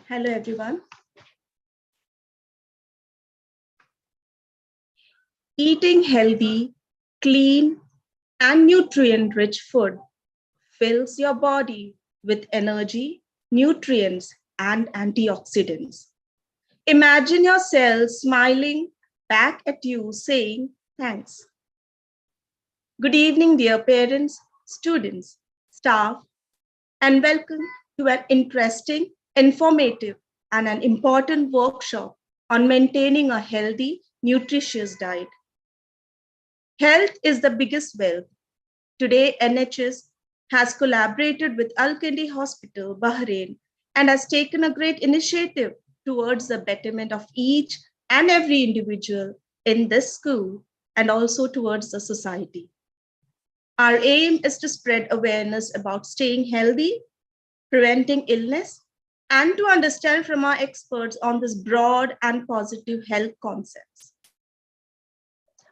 Hello, everyone. Eating healthy, clean, and nutrient-rich food fills your body with energy, nutrients, and antioxidants. Imagine yourself smiling back at you saying, "Thanks." Good evening, dear parents, students, staff, and welcome to an interesting, informative, and an important workshop on maintaining a healthy, nutritious diet. Health is the biggest wealth. Today, NHS has collaborated with Al Kindi Hospital, Bahrain, and has taken a great initiative towards the betterment of each and every individual in this school and also towards the society. Our aim is to spread awareness about staying healthy, preventing illness, and to understand from our experts on this broad and positive health concepts.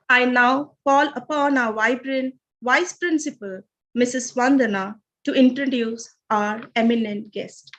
I now call upon our vibrant Vice Principal, Mrs. Vandana, to introduce our eminent guest.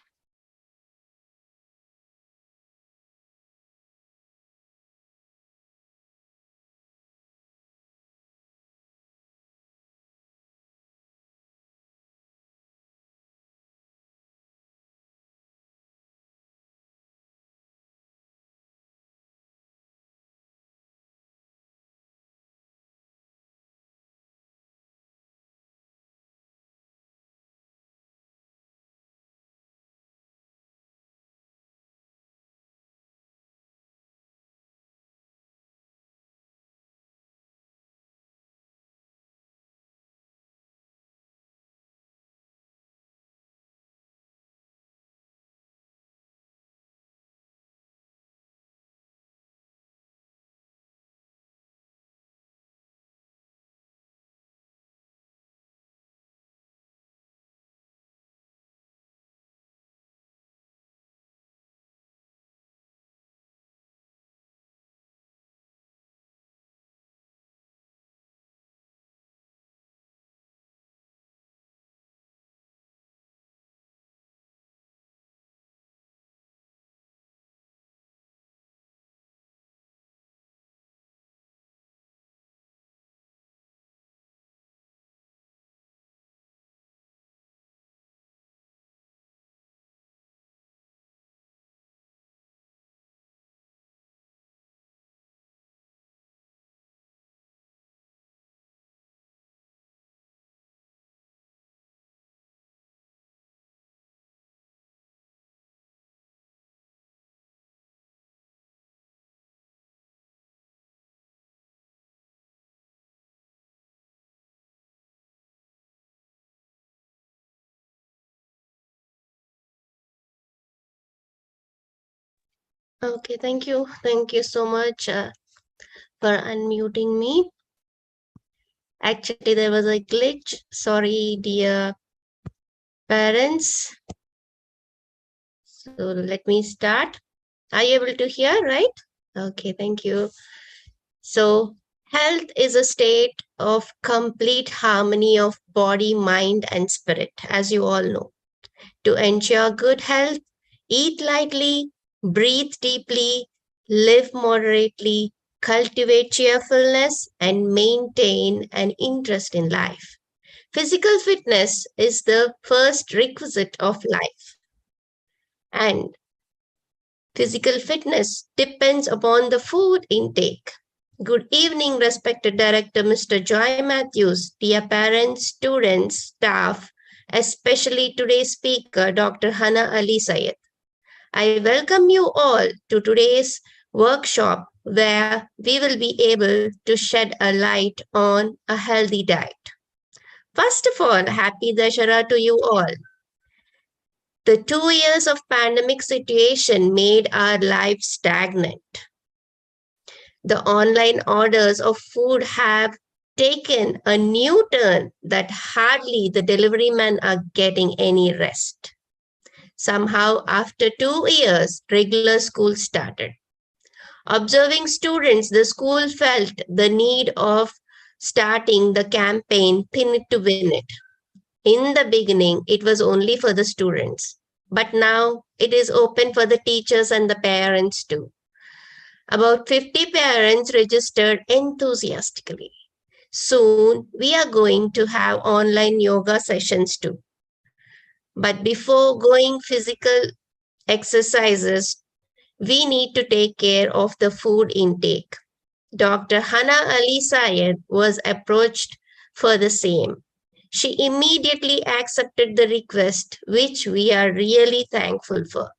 Okay, thank you. Thank you so much for unmuting me. Actually, there was a glitch. Sorry, dear parents. So let me start. Are you able to hear, right? Okay, thank you. So health is a state of complete harmony of body, mind, and spirit, as you all know. To ensure good health, eat lightly, breathe deeply, live moderately, cultivate cheerfulness, and maintain an interest in life. Physical fitness is the first requisite of life, and physical fitness depends upon the food intake. Good evening, respected Director Mr. Joy Matthews, dear parents, students, staff, especially today's speaker, Dr. Hana Ali Sayed. I welcome you all to today's workshop where we will be able to shed a light on a healthy diet. First of all, happy Dashara to you all. The 2 years of pandemic situation made our life stagnant. The online orders of food have taken a new turn that hardly the delivery men are getting any rest. Somehow, after 2 years, regular school started. Observing students, the school felt the need of starting the campaign Thin It to Win It. In the beginning, it was only for the students. But now It is open for the teachers and the parents too. About 50 parents registered enthusiastically. Soon, we are going to have online yoga sessions too. But before going physical exercises, we need to take care of the food intake. Dr. Hana Ali Sayed was approached for the same. She immediately accepted the request, which we are really thankful for.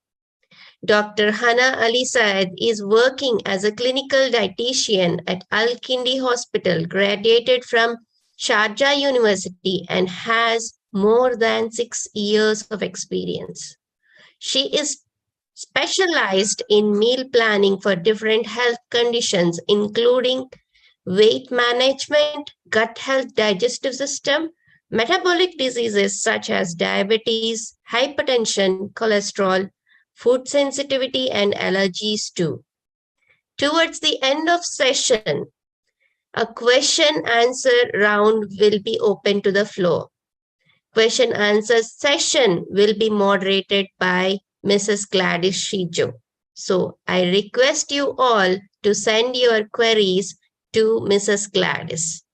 Dr. Hana Ali Sayed is working as a clinical dietitian at Al Kindi Hospital, graduated from Sharjah University, and has more than 6 years of experience. She is specialized in meal planning for different health conditions, including weight management, gut health, digestive system, metabolic diseases such as diabetes, hypertension, cholesterol, food sensitivity, and allergies too. Towards the end of session, a question answer round will be open to the floor. Question answer session will be moderated by Mrs. Gladys Shijo. So I request you all to send your queries to Mrs. Gladys.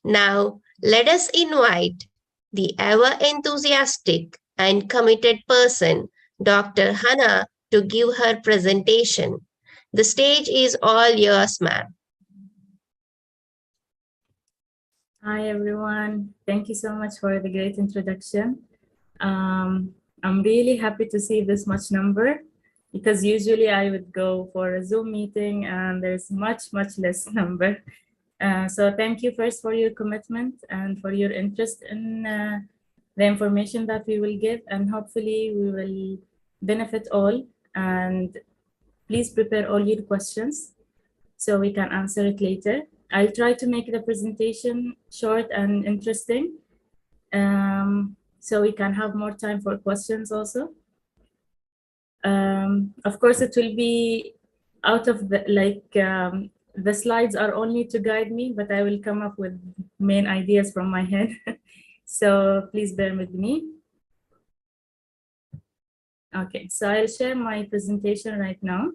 Now let us invite the ever enthusiastic and committed person, Dr. Hana, to give her presentation. The stage is all yours, ma'am. Hi, everyone. Thank you so much for the great introduction. I'm really happy to see this much number because usually I would go for a Zoom meeting and there's much less number. So thank you first for your commitment and for your interest in the information that we will give, and hopefully we will benefit all. And please prepare all your questions so we can answer it later. I'll try to make the presentation short and interesting so we can have more time for questions also. Of course, it will be out of the, the slides are only to guide me, but I will come up with main ideas from my head. So please bear with me. Okay, so I'll share my presentation right now.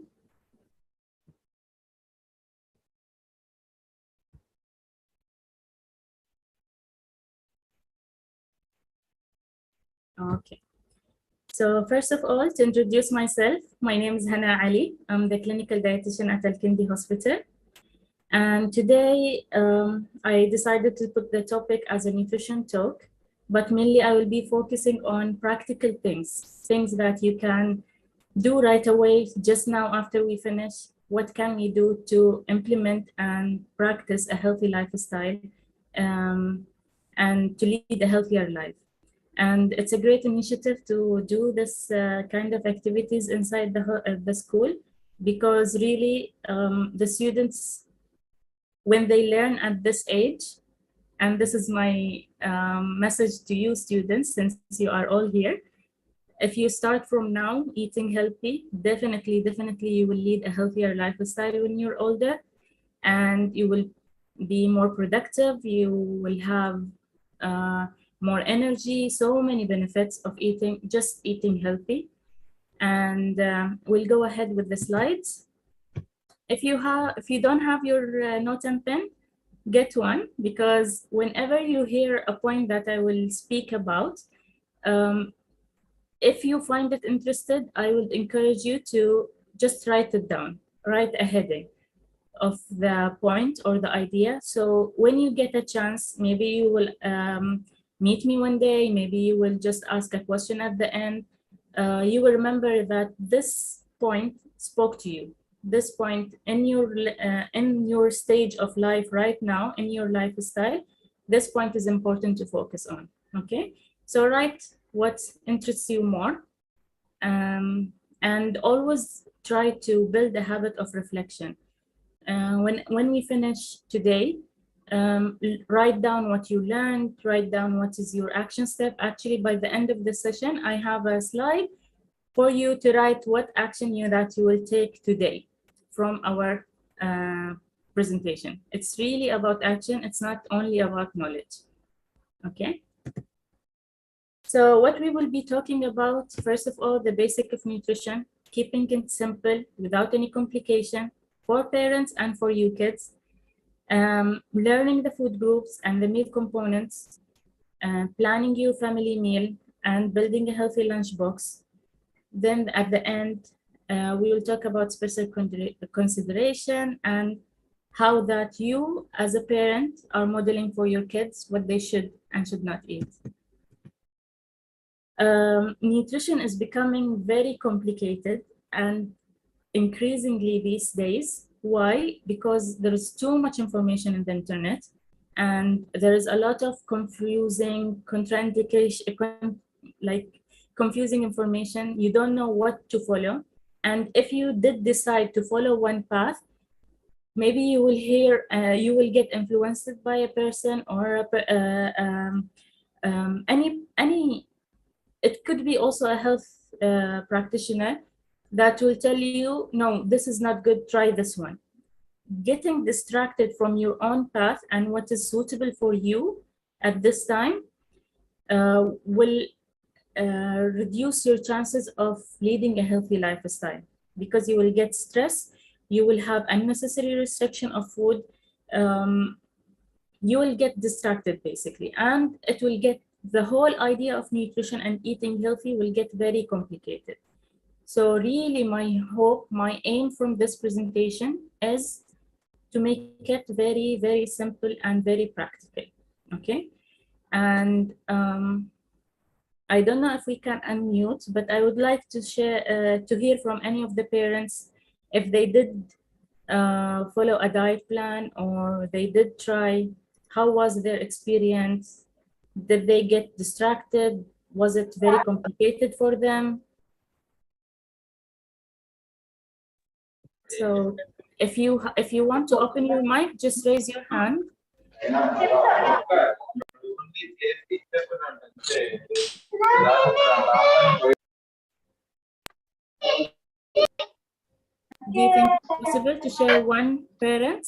Okay. So first of all, to introduce myself, my name is Hana Ali. I'm the clinical dietitian at Al Kindi Hospital. And today I decided to put the topic as a nutrition talk, but mainly I will be focusing on practical things that you can do right away, just now after we finish. What can we do to implement and practice a healthy lifestyle and to lead a healthier life? And it's a great initiative to do this kind of activities inside the school, because really the students, when they learn at this age, and this is my message to you students, since you are all here, if you start from now eating healthy, definitely you will lead a healthier lifestyle when you're older, and you will be more productive, you will have more energy, so many benefits of just eating healthy. And we'll go ahead with the slides. If you don't have your note and pen, get one, because whenever you hear a point that I will speak about, if you find it interested, I would encourage you to just write it down, write a heading of the point or the idea. So when you get a chance, maybe you will meet me one day, maybe you will just ask a question at the end. You will remember that this point spoke to you. This point in your stage of life right now, in your lifestyle, this point is important to focus on. Okay, so write what interests you more, and always try to build a habit of reflection. When we finish today, write down what you learned, write down what is your action step. Actually, by the end of the session, I have a slide for you to write what action that you will take today from our presentation. It's really about action. It's not only about knowledge. Okay. So what we will be talking about, first of all, the basic of nutrition, keeping it simple without any complication for parents and for you kids, learning the food groups and the meal components, planning your family meal, and building a healthy lunchbox. Then at the end, we will talk about special consideration and how that you as a parent are modeling for your kids what they should and should not eat. Nutrition is becoming very complicated and increasingly these days. Why? Because there is too much information in the internet and there is a lot of confusing contraindication, like confusing information. You don't know what to follow. And if you did decide to follow one path, maybe you will hear, you will get influenced by a person or any. It could be also a health practitioner that will tell you, no, this is not good, try this one. Getting distracted from your own path and what is suitable for you at this time will reduce your chances of leading a healthy lifestyle, because you will get stressed, you will have unnecessary restriction of food, you will get distracted basically, and it will get the whole idea of nutrition and eating healthy will get very complicated. So really my hope, my aim from this presentation is to make it very, very simple and very practical, okay? And I don't know if we can unmute, but I would like to share, to hear from any of the parents if they did follow a diet plan or they did try, how was their experience? Did they get distracted? Was it very complicated for them? So if you want to open your mic, just raise your hand. Do you think it's possible to share one parent?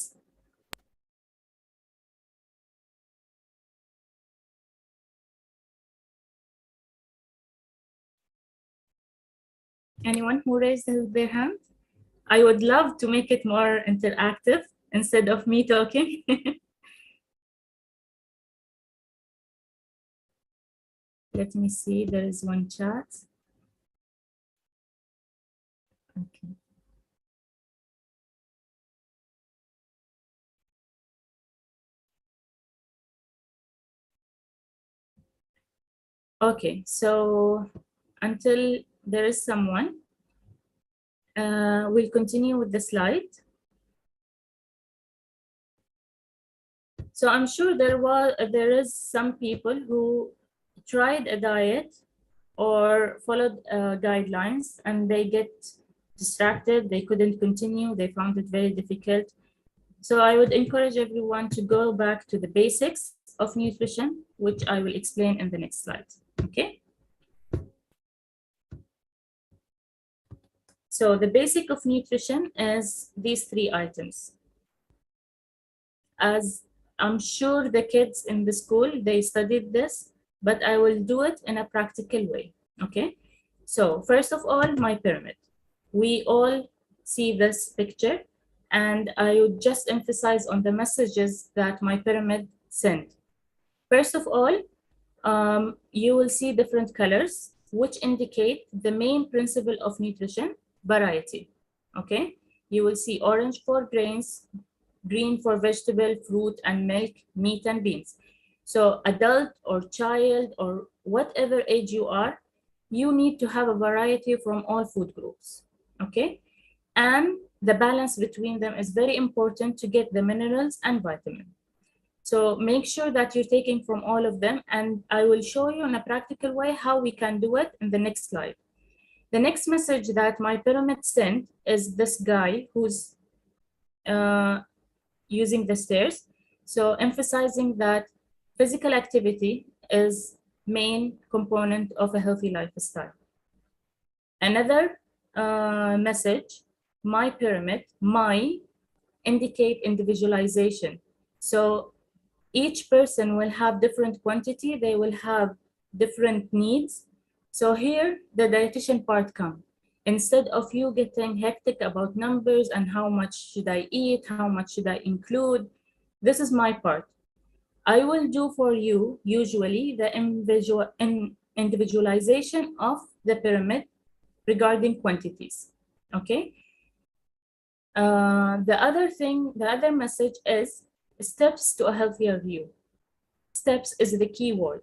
Anyone who raised their hand? I would love to make it more interactive instead of me talking. Let me see, there is one chat. Okay. Okay, so until there is someone, we'll continue with the slide. So I'm sure there is some people who tried a diet or followed guidelines and they get distracted, they couldn't continue, they found it very difficult. So I would encourage everyone to go back to the basics of nutrition, which I will explain in the next slide, okay? So the basic of nutrition is these three items. As I'm sure the kids in the school, they studied this, but I will do it in a practical way, okay? So first of all, my pyramid. We all see this picture, and I would just emphasize on the messages that my pyramid sent. First of all, you will see different colors, which indicate the main principle of nutrition, variety, okay? You will see orange for grains, green for vegetable, fruit and milk, meat and beans. So adult or child or whatever age you are, you need to have a variety from all food groups, okay? And the balance between them is very important to get the minerals and vitamins. So make sure that you're taking from all of them, and I will show you in a practical way how we can do it in the next slide. The next message that my pyramid sent is this guy who's using the stairs. So emphasizing that physical activity is main component of a healthy lifestyle. Another message, my pyramid, my indicate individualization. So each person will have different quantity. They will have different needs. So here the dietitian part comes. Instead of you getting hectic about numbers and how much should I eat, how much should I include, this is my part. I will do for you usually the individualization of the pyramid regarding quantities. Okay. The other message is steps to a healthier you. Steps is the key word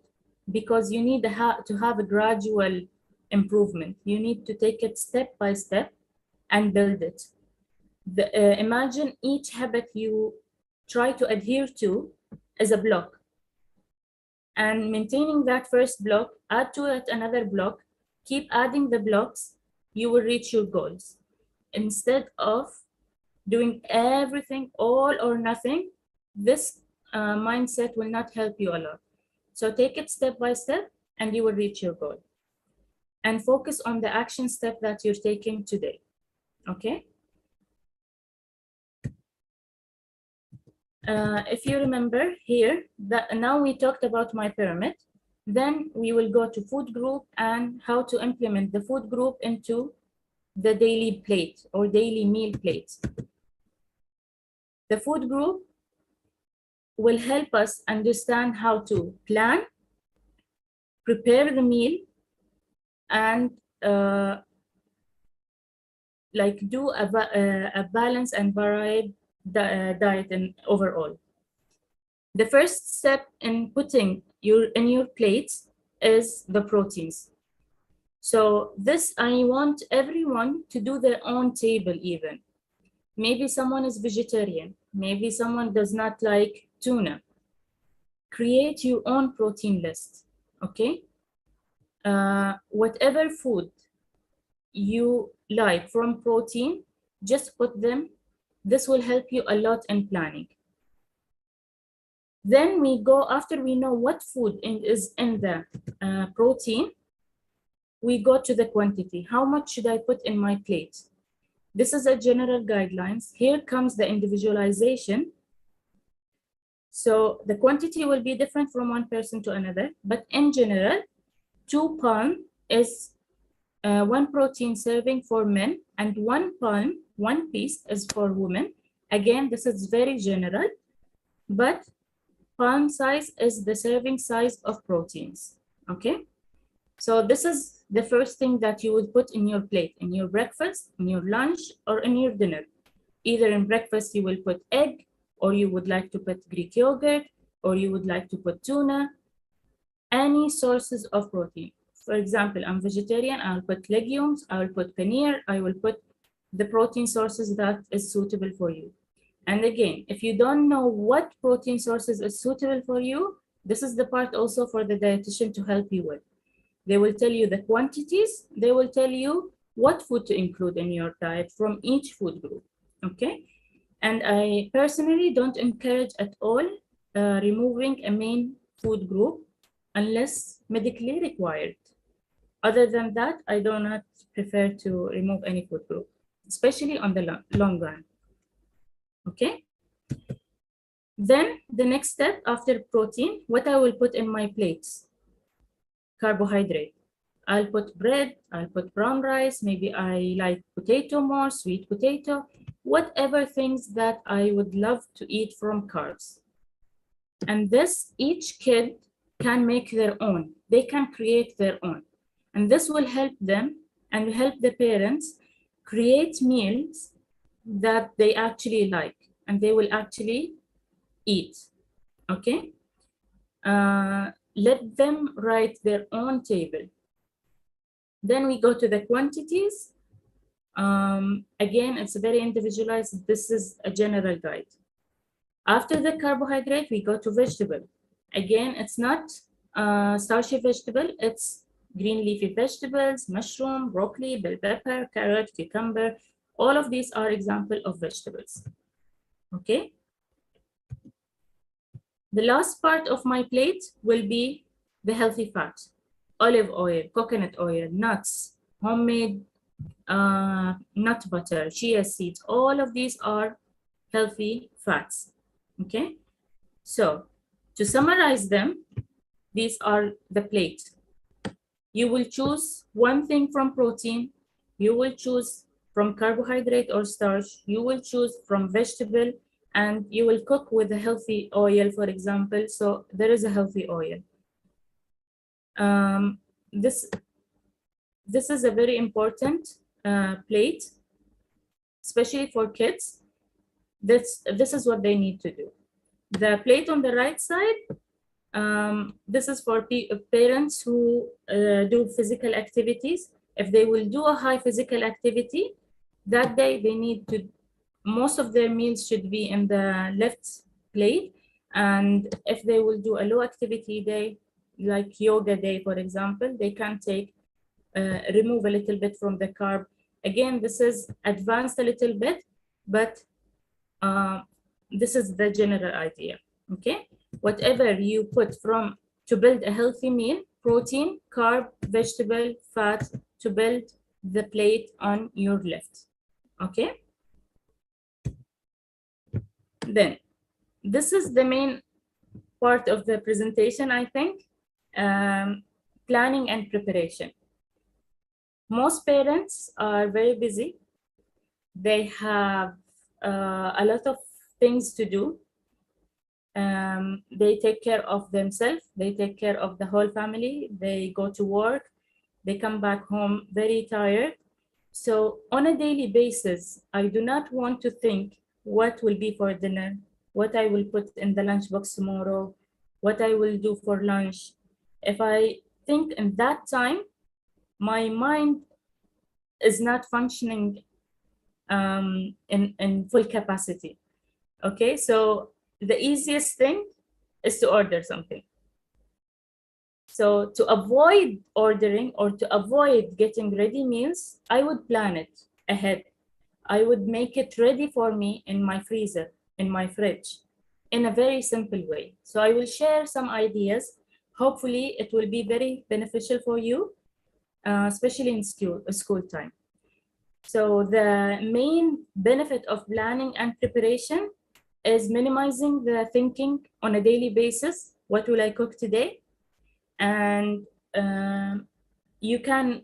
because you need to have a gradual improvement. You need to take it step by step and build it. Imagine each habit you try to adhere to is a block. And maintaining that first block, add to it another block, keep adding the blocks, you will reach your goals. Instead of doing everything all or nothing, this mindset will not help you a lot. So take it step by step and you will reach your goal. And focus on the action step that you're taking today, okay? If you remember here, that now we talked about my pyramid, then we will go to food group and how to implement the food group into the daily plate or daily meal plate. The food group will help us understand how to plan, prepare the meal, and like do a balanced and varied diet and overall. The first step in putting in your plates is the proteins. So this, I want everyone to do their own table even. Maybe someone is vegetarian. Maybe someone does not like tuna. Create your own protein list, okay? Whatever food you like from protein, just put them. This will help you a lot in planning. Then we go, after we know what food is in the protein, we go to the quantity. How much should I put in my plate? This is a general guidelines. Here comes the individualization. So the quantity will be different from one person to another, but in general, 2 palm is 1 protein serving for men, and 1 palm, 1 piece is for women. Again, this is very general, but palm size is the serving size of proteins, okay? So this is the first thing that you would put in your plate, in your breakfast, in your lunch, or in your dinner. Either in breakfast you will put egg, or you would like to put Greek yogurt, or you would like to put tuna, any sources of protein. For example, I'm vegetarian, I'll put legumes, I will put paneer, I will put the protein sources that is suitable for you. And again, if you don't know what protein sources is suitable for you, this is the part also for the dietitian to help you with. They will tell you the quantities, they will tell you what food to include in your diet from each food group, okay? And I personally don't encourage at all removing a main food group unless medically required. Other than that, I do not prefer to remove any food group, especially on the long run. Okay. Then the next step after protein, what I will put in my plates? Carbohydrate. I'll put bread, I'll put brown rice, maybe I like potato more, sweet potato, whatever things that I would love to eat from carbs. And this, each kid can make their own. They can create their own. And this will help them and help the parents create meals that they actually like and they will actually eat, okay? Let them write their own table. Then we go to the quantities. Again, it's very individualized. This is a general guide. After the carbohydrate, we go to vegetable. Again, it's not starchy vegetable, it's green leafy vegetables, mushroom, broccoli, bell pepper, carrot, cucumber. All of these are examples of vegetables, okay? The last part of my plate will be the healthy fats. Olive oil, coconut oil, nuts, homemade nut butter, chia seeds, all of these are healthy fats, okay? So to summarize them, these are the plate. You will choose one thing from protein, you will choose from carbohydrate or starch, you will choose from vegetable, and you will cook with a healthy oil, for example. So there is a healthy oil. This is a very important plate, especially for kids. This is what they need to do. The plate on the right side, this is for parents who do physical activities. If they will do a high physical activity, that day they need to, most of their meals should be in the left plate. And if they will do a low activity day, like yoga day, for example, they can take, remove a little bit from the carb. Again, this is advanced a little bit, but this is the general idea, okay? Whatever you put from to build a healthy meal, protein, carb, vegetable, fat, to build the plate on your left, okay? Then, this is the main part of the presentation, I think, planning and preparation. Most parents are very busy. They have a lot of things to do. They take care of themselves, they take care of the whole family, they go to work, they come back home very tired. So on a daily basis, I do not want to think what will be for dinner, what I will put in the lunchbox tomorrow, what I will do for lunch. If I think in that time, my mind is not functioning in full capacity. Okay, so the easiest thing is to order something. So to avoid ordering or to avoid getting ready meals, I would plan it ahead. I would make it ready for me in my freezer, in my fridge, in a very simple way. So I will share some ideas. Hopefully it will be very beneficial for you, especially in school time. So the main benefit of planning and preparation is minimizing the thinking on a daily basis. What will I cook today? And you can,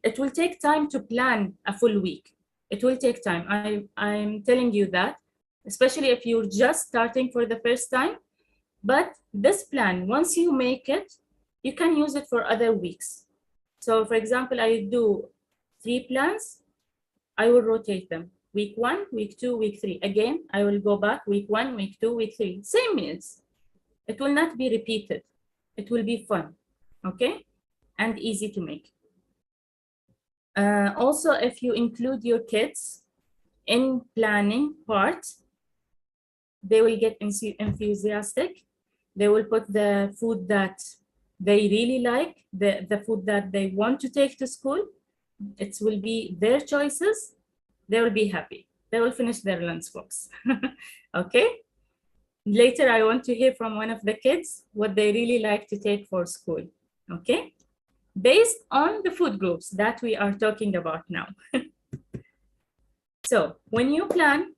it will take time to plan a full week. It will take time. I'm telling you that, especially if you're just starting for the first time. But this plan, once you make it, you can use it for other weeks. So for example, I do 3 plans. I will rotate them. Week 1, week 2, week 3. Again, I will go back week 1, week 2, week 3. Same meals. It will not be repeated. It will be fun, okay? And easy to make. Also, if you include your kids in planning part, they will get enthusiastic. They will put the food that they really like, the food that they want to take to school. It will be their choices. They will be happy. They will finish their lunchbox. Okay? Later, I want to hear from one of the kids what they really like to take for school. Okay? Based on the food groups that we are talking about now. So when you plan,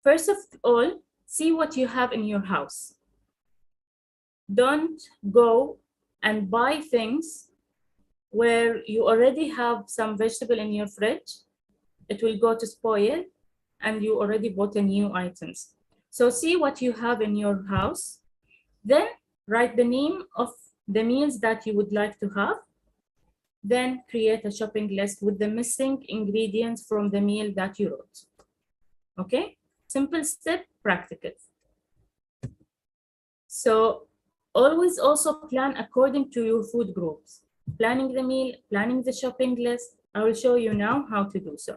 first of all, see what you have in your house. Don't go and buy things where you already have some vegetable in your fridge. It will go to spoil and you already bought a new items. So see what you have in your house. Then write the name of the meals that you would like to have. Then create a shopping list with the missing ingredients from the meal that you wrote. Okay? Simple step, practical. So always also plan according to your food groups. Planning the meal, planning the shopping list. I will show you now how to do so.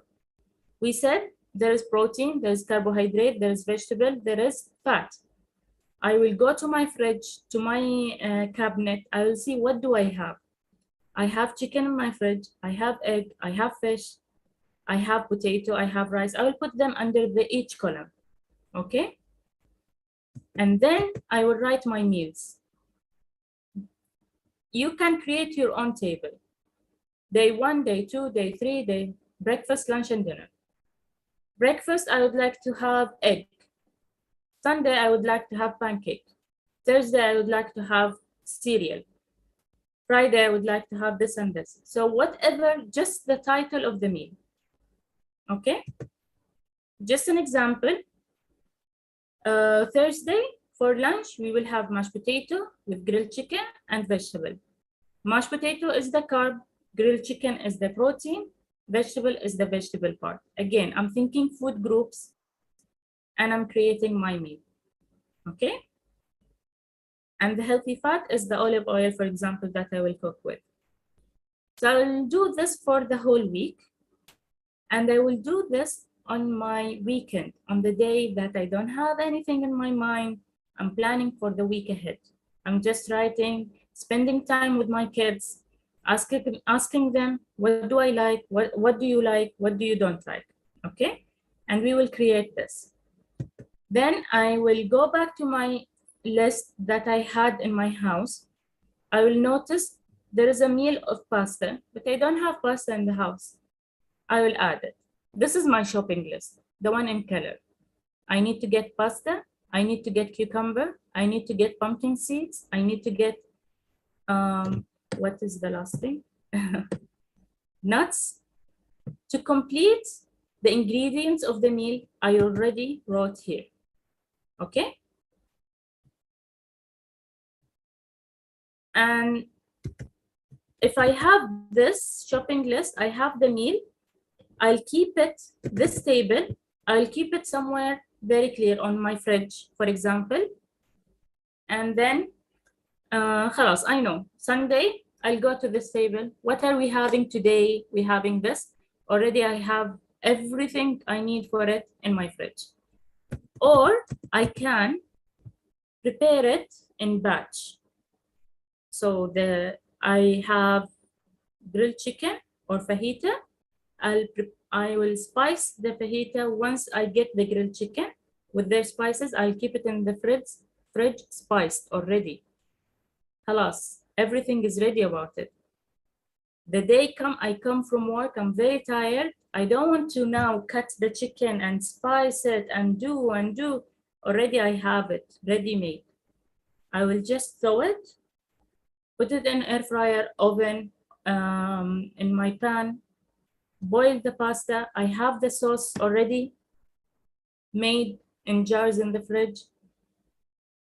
We said there is protein, there is carbohydrate, there is vegetable, there is fat. I will go to my fridge, to my cabinet. I will see what do I have. I have chicken in my fridge. I have egg. I have fish. I have potato. I have rice. I will put them under each column. Okay? And then I will write my meals. You can create your own table. Day 1, day 2, day 3, day breakfast, lunch, and dinner. Breakfast, I would like to have egg. Sunday, I would like to have pancake. Thursday, I would like to have cereal. Friday, I would like to have this and this. So whatever, just the title of the meal. Okay. Just an example. Thursday for lunch, we will have mashed potato with grilled chicken and vegetable. Mashed potato is the carb, grilled chicken is the protein, vegetable is the vegetable part. Again, I'm thinking food groups and I'm creating my meal. Okay. And the healthy fat is the olive oil, for example, that I will cook with. So I'll do this for the whole week. And I will do this on my weekend, on the day that I don't have anything in my mind. I'm planning for the week ahead. I'm just writing, spending time with my kids, asking them, what do I like? What do you like? What do you don't like? Okay. And we will create this. Then I will go back to my list that I had in my house. I will notice there is a meal of pasta, but I don't have pasta in the house. I will add it. This is my shopping list, the one in color. I need to get pasta. I need to get cucumber. I need to get pumpkin seeds. I need to get, what is the last thing? Nuts. To complete the ingredients of the meal, I already wrote here. Okay? And if I have this shopping list, I have the meal, I'll keep it, this table, I'll keep it somewhere very clear on my fridge, for example. And then, khalas, I know, Sunday, I'll go to this table. What are we having today? We're having this. Already I have everything I need for it in my fridge. Or I can prepare it in batch. So I have grilled chicken or fajita. I will spice the fajita once I get the grilled chicken with their spices. I'll keep it in the fridge spiced already. Halas, everything is ready about it. The day I come from work, I'm very tired. I don't want to now cut the chicken and spice it and do. Already I have it ready-made. I will just throw it, put it in air fryer oven in my pan, boil the pasta. I have the sauce already made in jars in the fridge.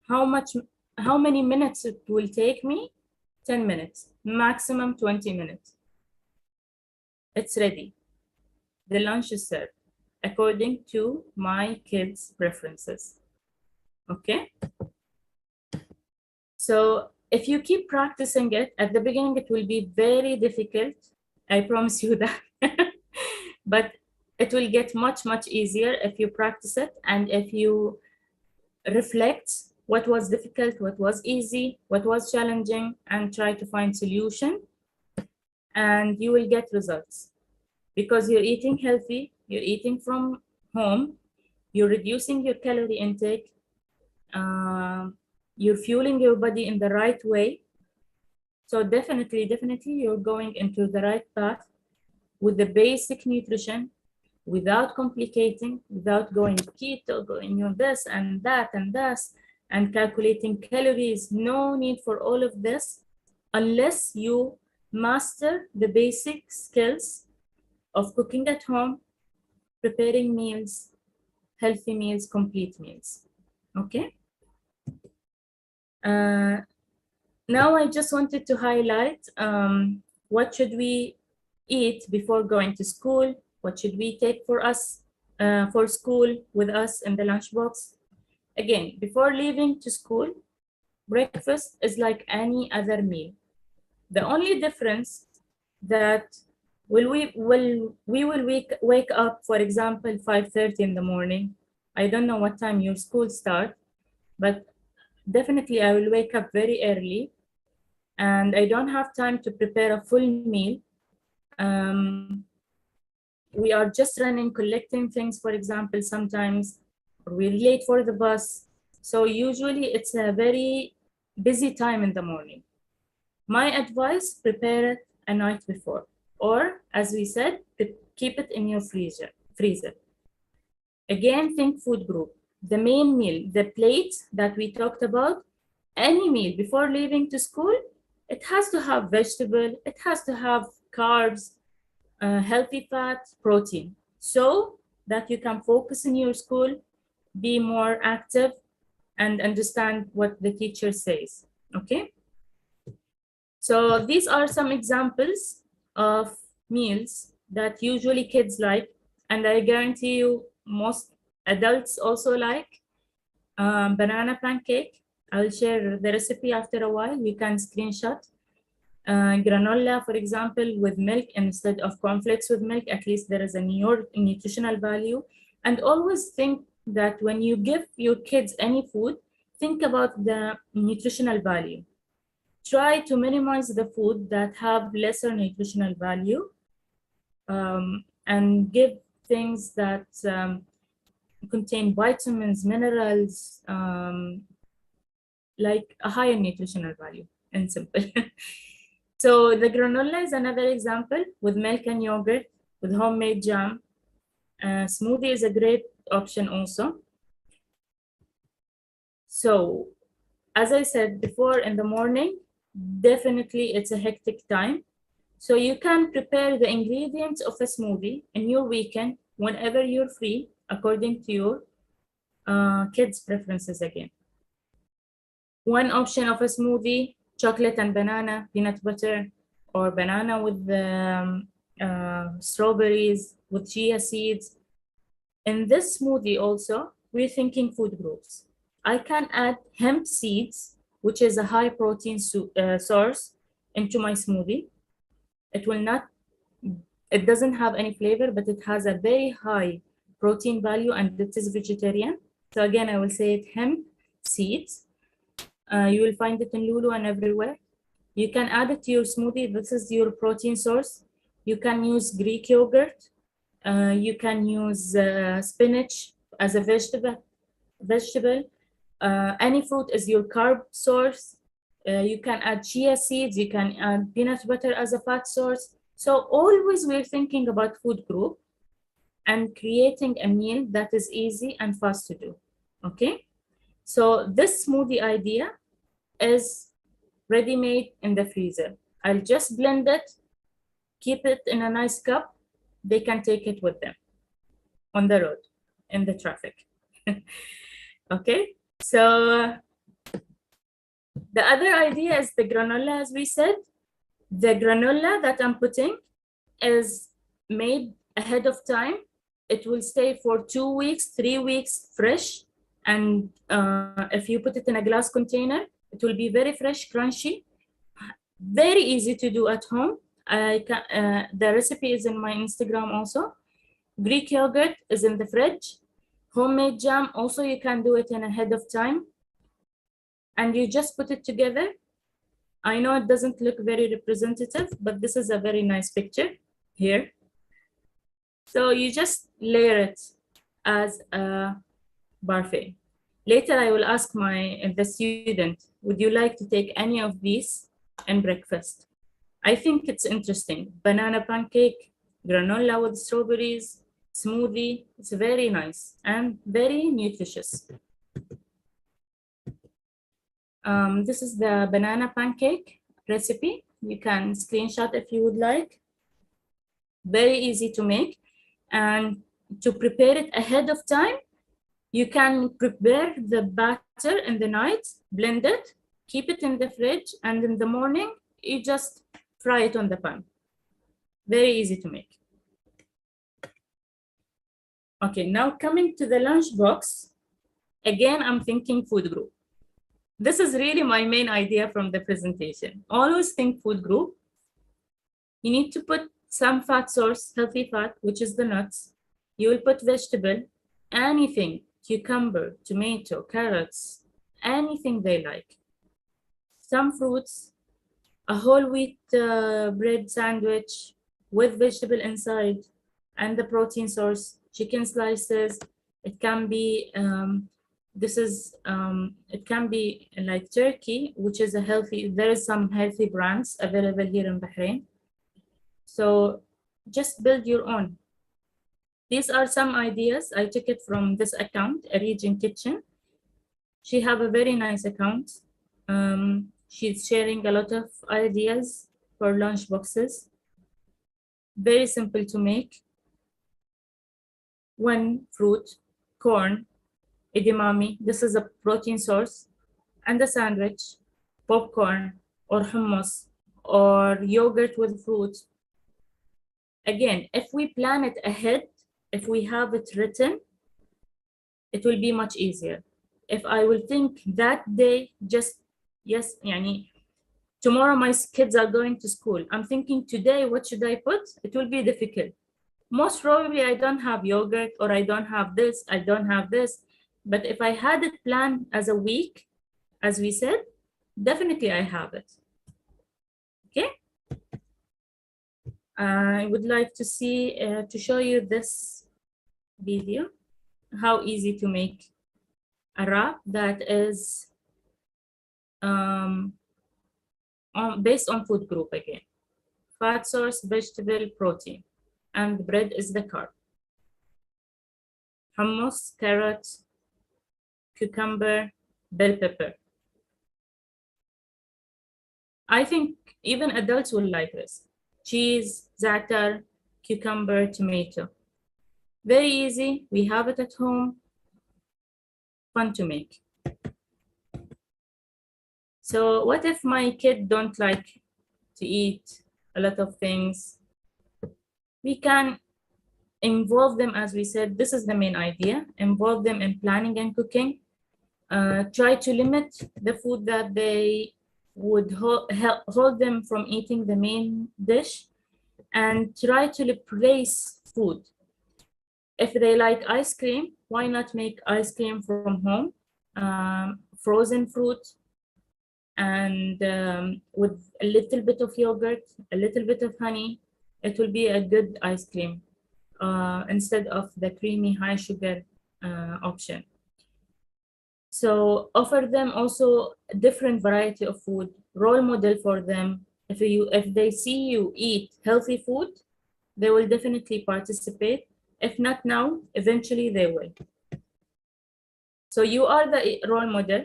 How many minutes it will take me? 10 minutes, maximum 20 minutes. It's ready. The lunch is served according to my kids' preferences. Okay? So if you keep practicing it, at the beginning, it will be very difficult. I promise you that. But it will get much, much easier if you practice it and if you reflect what was difficult, what was easy, what was challenging, and try to find solution. And you will get results because you're eating healthy, you're eating from home, you're reducing your calorie intake, you're fueling your body in the right way. So definitely you're going into the right path with the basic nutrition without complicating, without going keto, going on this and that and this, and calculating calories. No need for all of this unless you master the basic skills of cooking at home, preparing meals, healthy meals, complete meals. Okay? Now I just wanted to highlight what should we eat before going to school, what should we take for us for school with us in the lunchbox. Again, before leaving to school, breakfast is like any other meal. The only difference that we will wake up, for example, 5:30 in the morning. I don't know what time your school starts, but definitely I will wake up very early and I don't have time to prepare a full meal. We are just running, collecting things, for example, sometimes we're late for the bus. So usually it's a very busy time in the morning. My advice, prepare it a night before, or as we said, keep it in your freezer. Again, think food group. The main meal, the plate that we talked about, any meal before leaving to school, It has to have vegetable, it has to have carbs, healthy fat, protein, so that you can focus in your school, be more active, and understand what the teacher says. Okay? So these are some examples of meals that usually kids like, and I guarantee you most adults also like. Banana pancake. I'll share the recipe after a while. You can screenshot. Granola, for example, with milk instead of cornflakes with milk. At least there is a nutritional value. And always think that when you give your kids any food, think about the nutritional value. Try to minimize the food that have lesser nutritional value, and give things that contain vitamins, minerals, like a higher nutritional value, in simple. So the granola is another example, with milk and yogurt, with homemade jam. Smoothie is a great option also. So as I said before, in the morning, definitely it's a hectic time. So you can prepare the ingredients of a smoothie in your weekend whenever you're free, according to your kids' preferences again. One option of a smoothie, chocolate and banana, peanut butter, or banana with strawberries, with chia seeds. In this smoothie also, we're thinking food groups. I can add hemp seeds, which is a high protein source, into my smoothie. It doesn't have any flavor, but it has a very high protein value, and it is vegetarian. So again, I will say it, hemp seeds. You will find it in Lulu and everywhere. You can add it to your smoothie. This is your protein source. You can use Greek yogurt. You can use spinach as a vegetable. Any fruit is your carb source. You can add chia seeds. You can add peanut butter as a fat source. So always we're thinking about food group and creating a meal that is easy and fast to do. Okay? So this smoothie idea is ready-made in the freezer. I'll just blend it, keep it in a nice cup. They can take it with them on the road, in the traffic. Okay, so the other idea is the granola, as we said. The granola that I'm putting is made ahead of time. It will stay for 2 weeks, 3 weeks fresh. And if you put it in a glass container, it will be very fresh, crunchy, very easy to do at home. The recipe is in my Instagram also. Greek yogurt is in the fridge. Homemade jam, also you can do it in ahead of time. And you just put it together. I know it doesn't look very representative, but this is a very nice picture here. So you just layer it as a parfait. Later, I will ask the student, would you like to take any of these in breakfast? I think it's interesting. Banana pancake, granola with strawberries, smoothie. It's very nice and very nutritious. This is the banana pancake recipe. You can screenshot if you would like. Very easy to make. And to prepare it ahead of time, you can prepare the batter in the night, blend it, keep it in the fridge, and in the morning, you just fry it on the pan. Very easy to make. Okay, now coming to the lunch box. Again, I'm thinking food group. This is really my main idea from the presentation. Always think food group. You need to put some fat source, healthy fat, which is the nuts. You will put vegetable, anything, cucumber, tomato, carrots, anything they like. Some fruits, a whole wheat bread sandwich with vegetable inside, and the protein source, chicken slices. It can be it can be like turkey, which is a healthy. There is some healthy brands available here in Bahrain. So just build your own. These are some ideas. I took it from this account, A Region Kitchen. She have a very nice account. She's sharing a lot of ideas for lunch boxes. Very simple to make. 1 fruit, corn, edamame, this is a protein source, and a sandwich, popcorn, or hummus, or yogurt with fruit. Again, if we plan it ahead, if we have it written, it will be much easier. If I will think that day, just, yes, yani, tomorrow my kids are going to school. I'm thinking today, what should I put? It will be difficult. Most probably I don't have yogurt, or I don't have this, I don't have this. But if I had it planned as a week, as we said, definitely I have it. Okay. I would like to see, to show you this video, how easy to make a wrap that is based on food group again. Fat source, vegetable, protein, and bread is the carb. Hummus, carrot, cucumber, bell pepper. I think even adults will like this. Cheese, za'atar, cucumber, tomato. Very easy, we have it at home, fun to make. So what if my kid don't like to eat a lot of things? We can involve them, as we said, this is the main idea, involve them in planning and cooking. Try to limit the food that they would hold them from eating the main dish, and try to replace food. If they like ice cream, why not make ice cream from home? Frozen fruit, and with a little bit of yogurt, a little bit of honey, it will be a good ice cream instead of the creamy high sugar option. So offer them also a different variety of food, role model for them. If they see you eat healthy food, they will definitely participate. If not now, eventually they will. So you are the role model.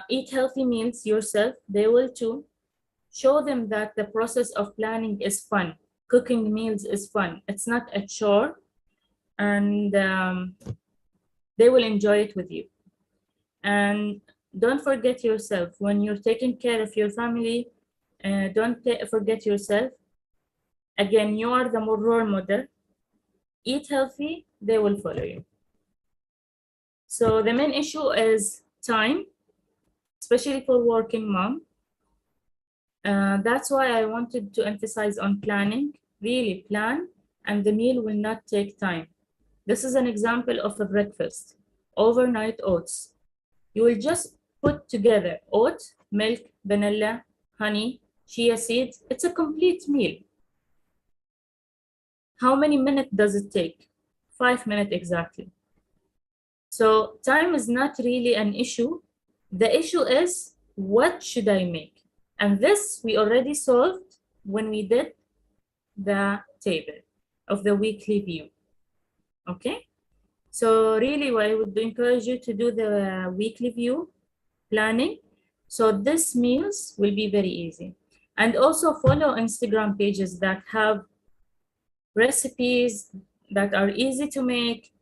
Eat healthy meals yourself, they will too. Show them that the process of planning is fun. Cooking meals is fun. It's not a chore, and they will enjoy it with you. And don't forget yourself. When you're taking care of your family, don't forget yourself. Again, you are the role model. Eat healthy, they will follow you. So the main issue is time, especially for working mom. That's why I wanted to emphasize on planning. Really plan, and the meal will not take time. This is an example of a breakfast. Overnight oats. You will just put together oat, milk, vanilla, honey, chia seeds. It's a complete meal. How many minutes does it take? 5 minutes exactly. So time is not really an issue. The issue is, what should I make? And this we already solved when we did the table of the weekly view. Okay? So really, I would encourage you to do the weekly view planning. So these meals will be very easy. And also follow Instagram pages that have recipes that are easy to make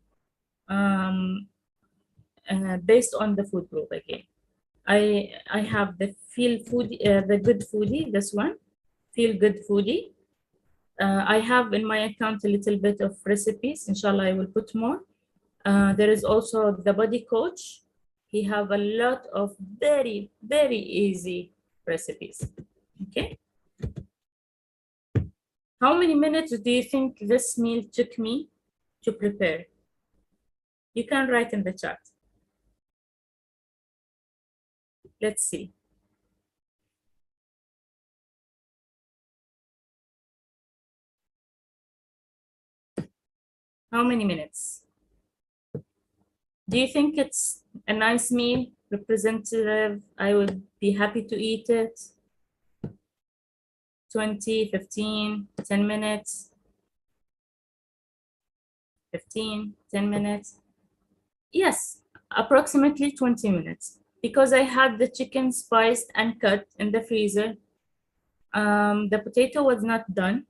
based on the food group again. I have the the Good Foodie, this one, Feel Good Foodie. I have in my account a little bit of recipes. Inshallah, I will put more. There is also the Body Coach. He have a lot of very, very easy recipes. Okay. How many minutes do you think this meal took me to prepare? You can write in the chat. Let's see. How many minutes? Do you think it's a nice meal, representative? I would be happy to eat it. 20, 15, 10 minutes. 15, 10 minutes. Yes, approximately 20 minutes. because I had the chicken spiced and cut in the freezer, the potato was not done.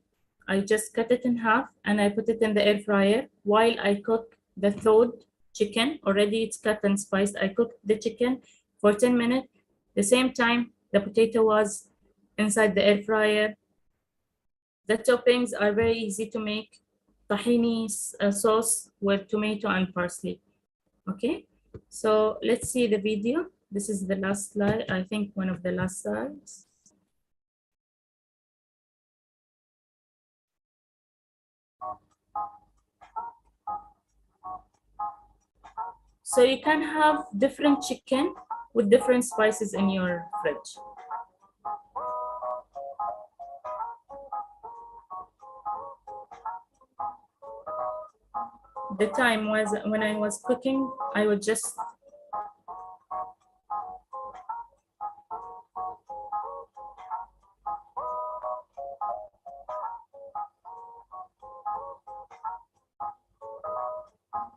I just cut it in half and I put it in the air fryer while I cook the thawed chicken. Already it's cut and spiced. I cooked the chicken for 10 minutes. The same time, the potato was inside the air fryer. The toppings are very easy to make. Tahini sauce with tomato and parsley. Okay, so let's see the video. This is the last slide. I think one of the last slides. So you can have different chicken with different spices in your fridge. The time was when I was cooking, I would just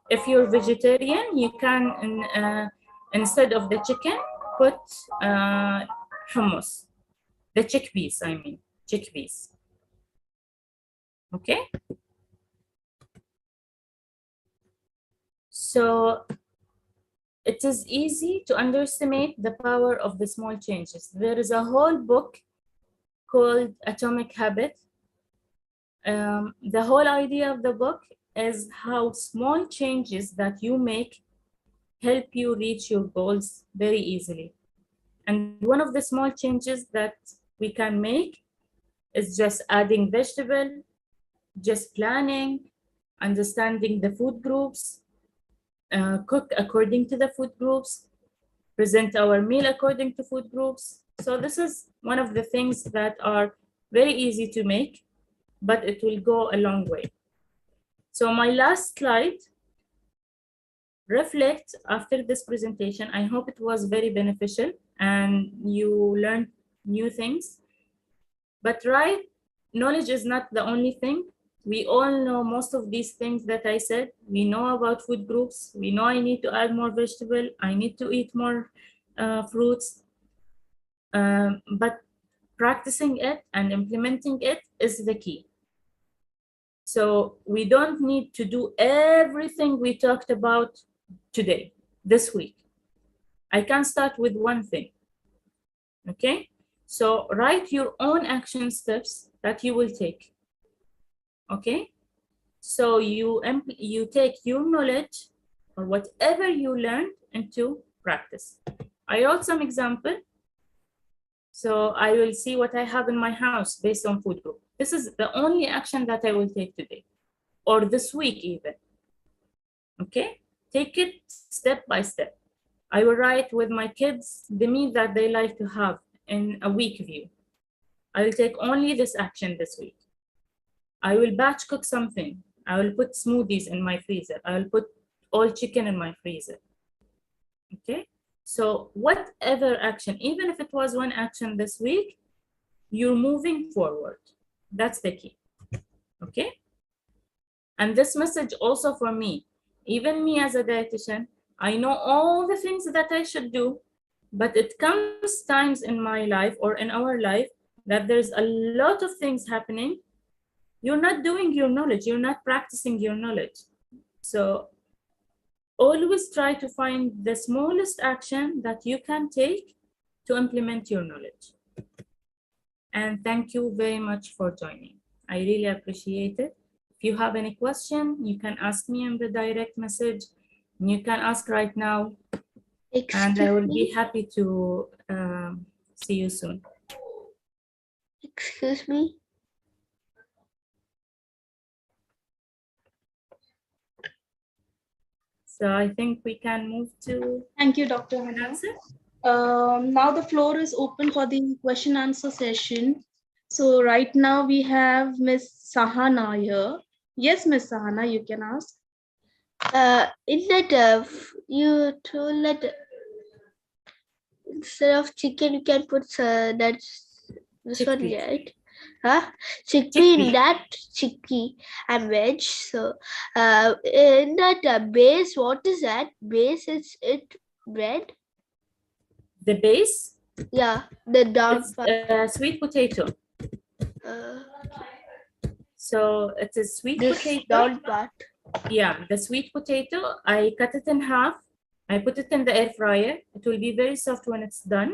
if you're vegetarian, you can, instead of the chicken, put hummus. The chickpeas, I mean, chickpeas. Okay? So it is easy to underestimate the power of the small changes. There is a whole book called Atomic Habit. The whole idea of the book is how small changes that you make help you reach your goals very easily. And one of the small changes that we can make is just adding vegetable, just planning, understanding the food groups, cook according to the food groups, present our meal according to food groups. So this is one of the things that are very easy to make, but it will go a long way. So my last slide, reflect after this presentation. I hope it was very beneficial and you learned new things. But right, knowledge is not the only thing. We all know most of these things that I said. We know about food groups. We know I need to add more vegetable. I need to eat more fruits. But practicing it and implementing it is the key. So we don't need to do everything we talked about today, this week. I can start with one thing, okay? So write your own action steps that you will take, okay? So you take your knowledge or whatever you learned into practice. I wrote some example. So I will see what I have in my house based on food group. This is the only action that I will take today or this week even, okay? Take it step by step. I will write with my kids the meal that they like to have in a week view. I will take only this action this week. I will batch cook something. I will put smoothies in my freezer. I will put all chicken in my freezer, okay? So whatever action, even if it was one action this week, you're moving forward. That's the key, okay? And this message also for me, even me as a dietitian, I know all the things that I should do, but it comes times in my life or in our life that there's a lot of things happening. You're not doing your knowledge, you're not practicing your knowledge. So always try to find the smallest action that you can take to implement your knowledge. And thank you very much for joining. I really appreciate it. If you have any question, you can ask me in the direct message. You can ask right now, and I will be happy to see you soon. Excuse me. So I think we can move to Thank you, Dr. Hannah. answer. Now the floor is open for the question answer session. So right now we have Miss Sahana here. Yes, Miss Sahana, you can ask. In that you told that instead of chicken you can put that's this one, Chickpea. right? Huh? Chickpea. Chickpea. In that chickpea and veg. So in that base, what is that? Base is it bread? The base, Yeah, the down it's part. sweet potato. Uh, So it's a sweet this potato. down part. Yeah, the sweet potato, I cut it in half. I put it in the air fryer. It will be very soft when it's done.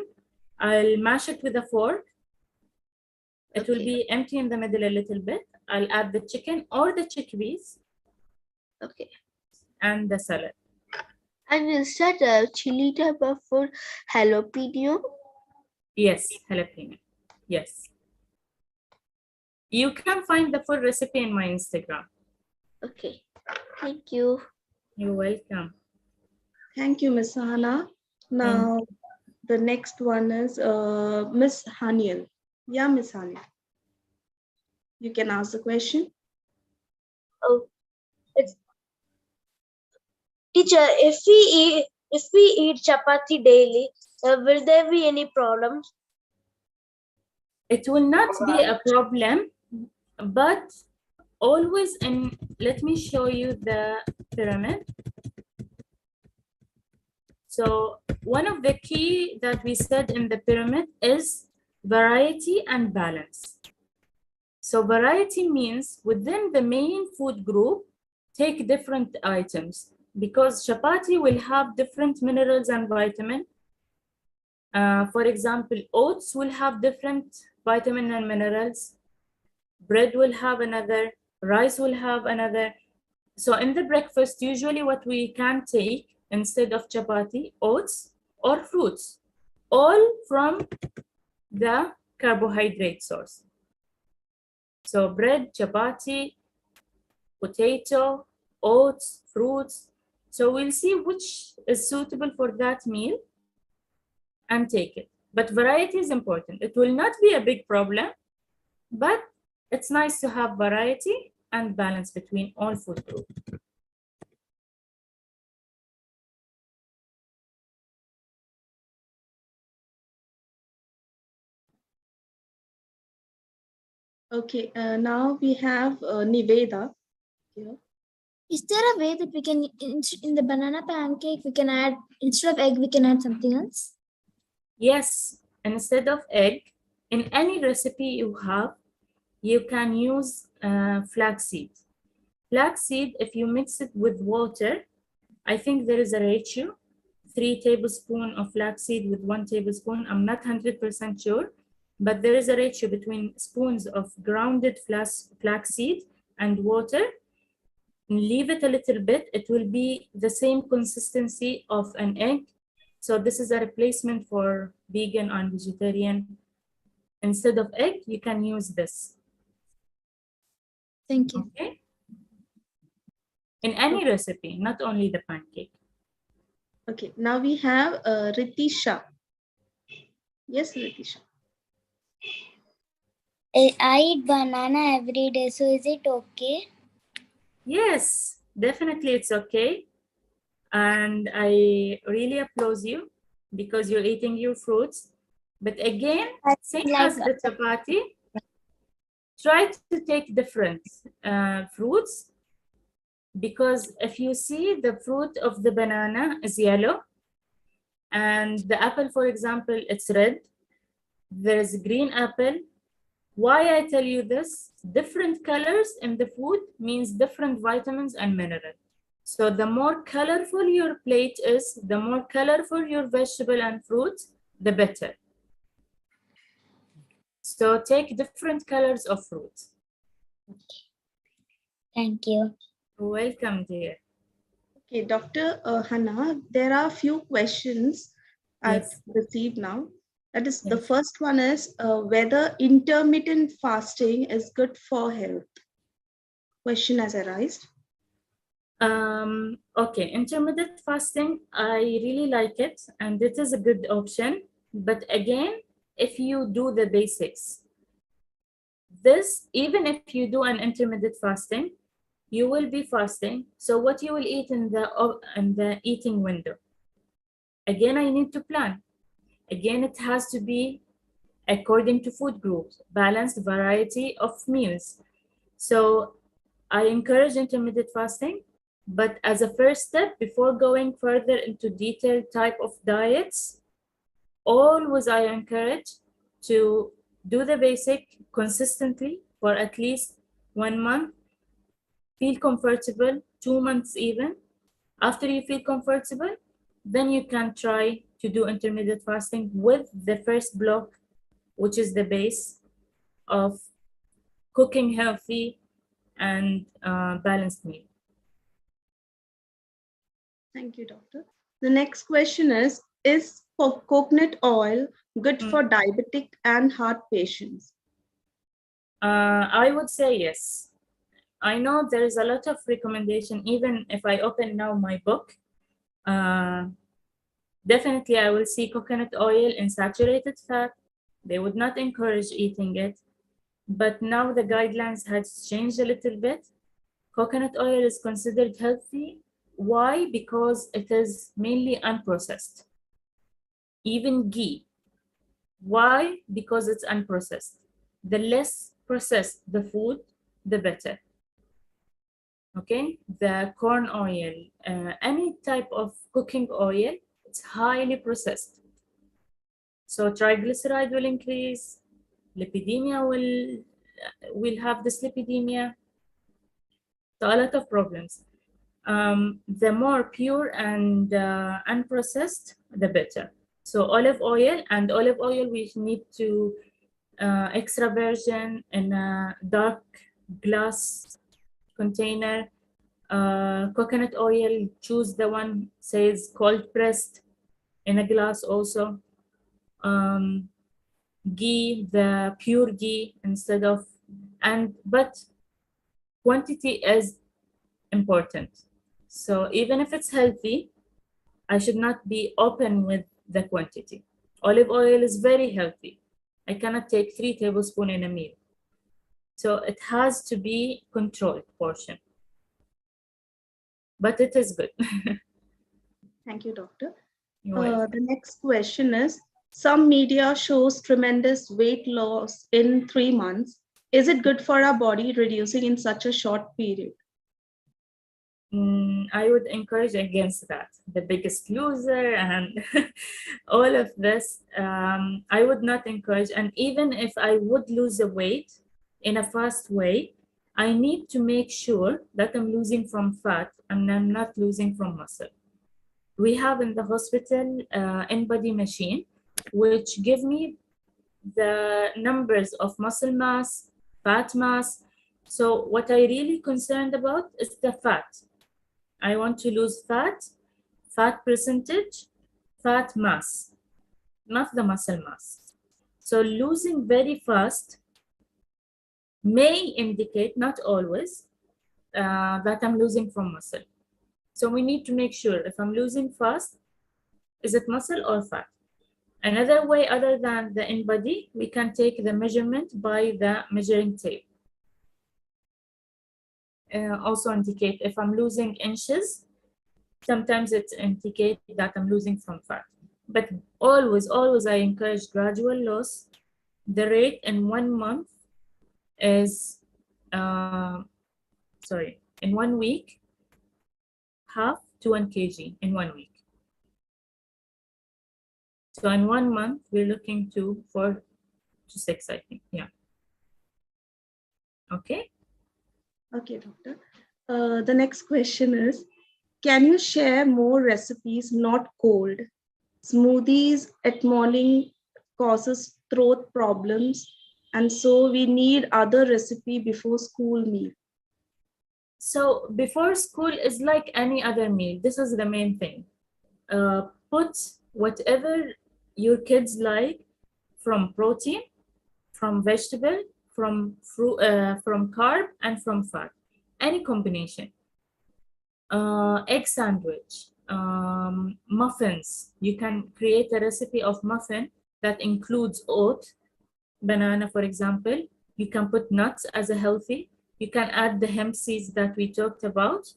I'll mash it with a fork. It will Okay. be empty in the middle a little bit. I'll add the chicken or the chickpeas Okay. and the salad. And is that a chili type of food? Jalapeno? Yes, jalapeno. Yes. You can find the full recipe in my Instagram. Okay. Thank you. You're welcome. Thank you, Miss Hana. Now, the next one is Miss Haniel. Yeah, Miss Haniel. You can ask the question. Oh, it's teacher. If we eat chapati daily, will there be any problems? It will not be a problem, but always, and let me show you the pyramid. So one of the key that we said in the pyramid is variety and balance. So variety means within the main food group, take different items, because chapati will have different minerals and vitamin. For example, oats will have different vitamin and minerals. Bread will have another, rice will have another. So in the breakfast, usually what we can take instead of chapati, oats or fruits, all from the carbohydrate source. So bread, chapati, potato, oats, fruits. So we'll see which is suitable for that meal and take it. But variety is important. It will not be a big problem, but it's nice to have variety and balance between all food groups. Okay, now we have Niveda here. Is there a way that we can, in the banana pancake, we can add, instead of egg, we can add something else? Yes, instead of egg, in any recipe you have, you can use flaxseed. Flaxseed, if you mix it with water, I think there is a ratio, 3 tablespoons of flaxseed with 1 tablespoon. I'm not 100% sure, but there is a ratio between spoons of grounded flaxseed and water. Leave it a little bit. It will be the same consistency of an egg. So this is a replacement for vegan and vegetarian. Instead of egg, you can use this. Thank you. Okay? In any recipe, not only the pancake. Okay, now we have Ritisha. Yes, Ritisha. I eat banana every day, so is it okay? Yes, definitely it's okay. And I really applaud you because you're eating your fruits. But again, same as the chapati, try to take different fruits, because if you see the fruit of the banana is yellow and the apple, for example, it's red, there is green apple. Why I tell you this? Different colors in the food means different vitamins and minerals. So the more colorful your plate is, the more colorful your vegetable and fruits, the better. So take different colors of fruits. Thank you. Welcome, dear. Okay, Dr. Hannah, there are a few questions I've received now. That is, the first one is whether intermittent fasting is good for health. Question has arisen. Okay, intermittent fasting, I really like it, and it is a good option. But again, if you do the basics, this, even if you do an intermittent fasting, you will be fasting. So what you will eat in the eating window? Again, I need to plan. Again, it has to be according to food groups, balanced variety of meals. So I encourage intermittent fasting, but as a first step, before going further into detailed type of diets, always I encourage to do the basic consistently for at least 1 month, feel comfortable, 2 months even. After you feel comfortable, then you can try to do intermittent fasting with the first block, which is the base of cooking healthy and balanced meal. Thank you, doctor. The next question is coconut oil good for diabetic and heart patients? I would say yes. I know there is a lot of recommendation, even if I open now my book, definitely I will see coconut oil in saturated fat. They would not encourage eating it, but now the guidelines has changed a little bit. Coconut oil is considered healthy. Why? Because it is mainly unprocessed. Even ghee. Why? Because it's unprocessed. The less processed the food, the better. Okay, the corn oil, any type of cooking oil, it's highly processed. So triglyceride will increase, lipidemia will have this lipidemia. So a lot of problems. The more pure and unprocessed, the better. So olive oil we need to extra virgin in a dark glass container. Coconut oil, choose the one says cold pressed in a glass also. Ghee, the pure ghee instead of, but quantity is important. So even if it's healthy, I should not be open with the quantity. Olive oil is very healthy. I cannot take 3 tablespoons in a meal. So it has to be controlled portion. But it is good. Thank you, doctor. You're welcome. The next question is, some media shows tremendous weight loss in 3 months. Is it good for our body reducing in such a short period? I would encourage against that. The Biggest Loser and all of this, I would not encourage. And even if I would lose the weight in a fast way, I need to make sure that I'm losing from fat and I'm not losing from muscle. We have in the hospital InBody machine, which give me the numbers of muscle mass, fat mass. So what I really concerned about is the fat. I want to lose fat percentage, fat mass, not the muscle mass. So losing very fast may indicate, not always, that I'm losing from muscle. So we need to make sure if I'm losing fast, is it muscle or fat? Another way other than the InBody, we can take the measurement by the measuring tape. Also indicate if I'm losing inches, sometimes it indicates that I'm losing from fat. But always I encourage gradual loss. The rate in 1 month is, in 1 week, half to 1 kg in 1 week. So in 1 month, we're looking to 4 to 6, I think, yeah. Okay. Okay, doctor. The next question is, can you share more recipes not cold? Smoothies at morning causes throat problems, and so we need other recipe before school meal. So before school is like any other meal. This is the main thing. Put whatever your kids like, from protein, from vegetable, from fruit, from carb, and from fat. Any combination. Egg sandwich, muffins. You can create a recipe of muffin that includes oat, banana, for example. You can put nuts as a healthy. You can add the hemp seeds that we talked about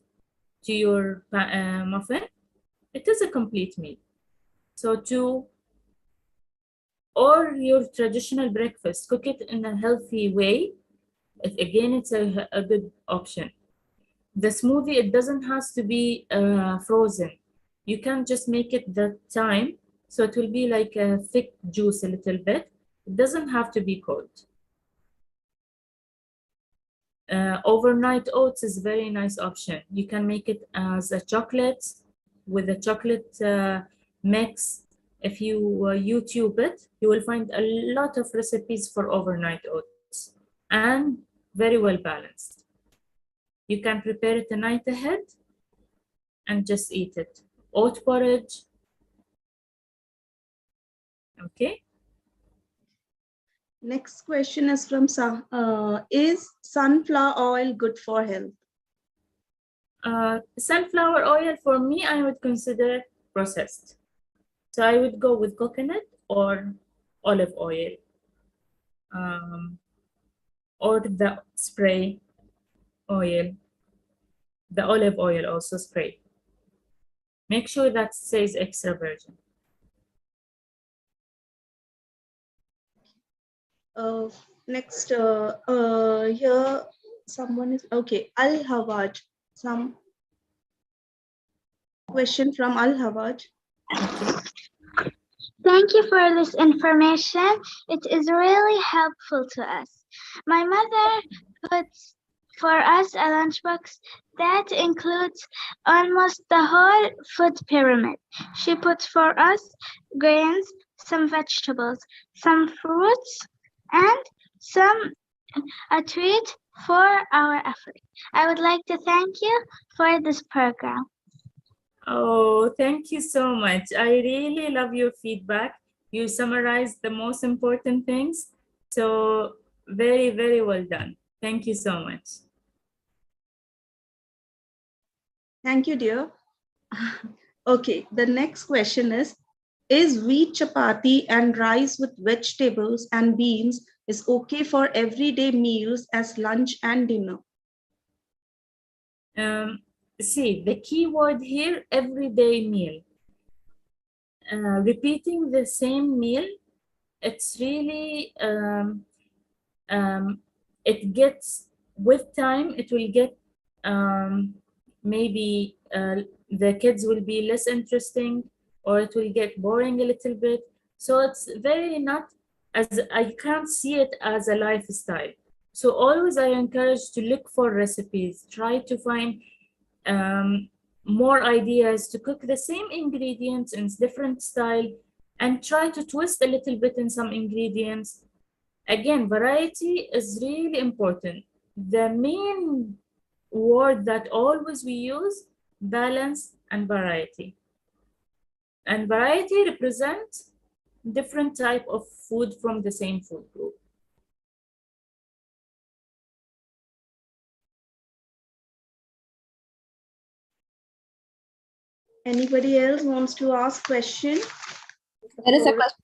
to your muffin. It is a complete meal. So or your traditional breakfast, cook it in a healthy way. Again, it's a good option. The smoothie, it doesn't have to be frozen. You can just make it that time So it will be like a thick juice a little bit. It doesn't have to be cold. Overnight oats is a very nice option. You can make it as a chocolate with a chocolate mix. If you YouTube it, you will find a lot of recipes for overnight oats and very well balanced. You can prepare it the night ahead and just eat it. Oat porridge. Okay. Next question is from is sunflower oil good for health? Sunflower oil, for me, I would consider processed. So I would go with coconut or olive oil, or the spray oil, the olive oil also spray. Make sure that says extra virgin. Next, here someone is okay. Al Hawaj, some question from Al Hawaj. Thank you for this information. It is really helpful to us. My mother puts for us a lunchbox that includes almost the whole food pyramid. She puts for us grains, some vegetables, some fruits, and a treat for our effort. I would like to thank you for this program. Oh, thank you so much. I really love your feedback. You summarized the most important things. So very, very well done. Thank you so much. Thank you, dear. Okay, the next question is wheat chapati and rice with vegetables and beans is okay for everyday meals as lunch and dinner? See, the key word here, everyday meal. Repeating the same meal, it's really, it gets, with time, it will get, maybe the kids will be less interesting, or it will get boring a little bit. So it's very not, as I can't see it as a lifestyle. So always I encourage to look for recipes, try to find more ideas to cook the same ingredients in different style, and try to twist a little bit in some ingredients. Again, variety is really important. The main word that always we use, balance and variety. And variety represents different type of food from the same food group. Anybody else wants to ask question? There is a question.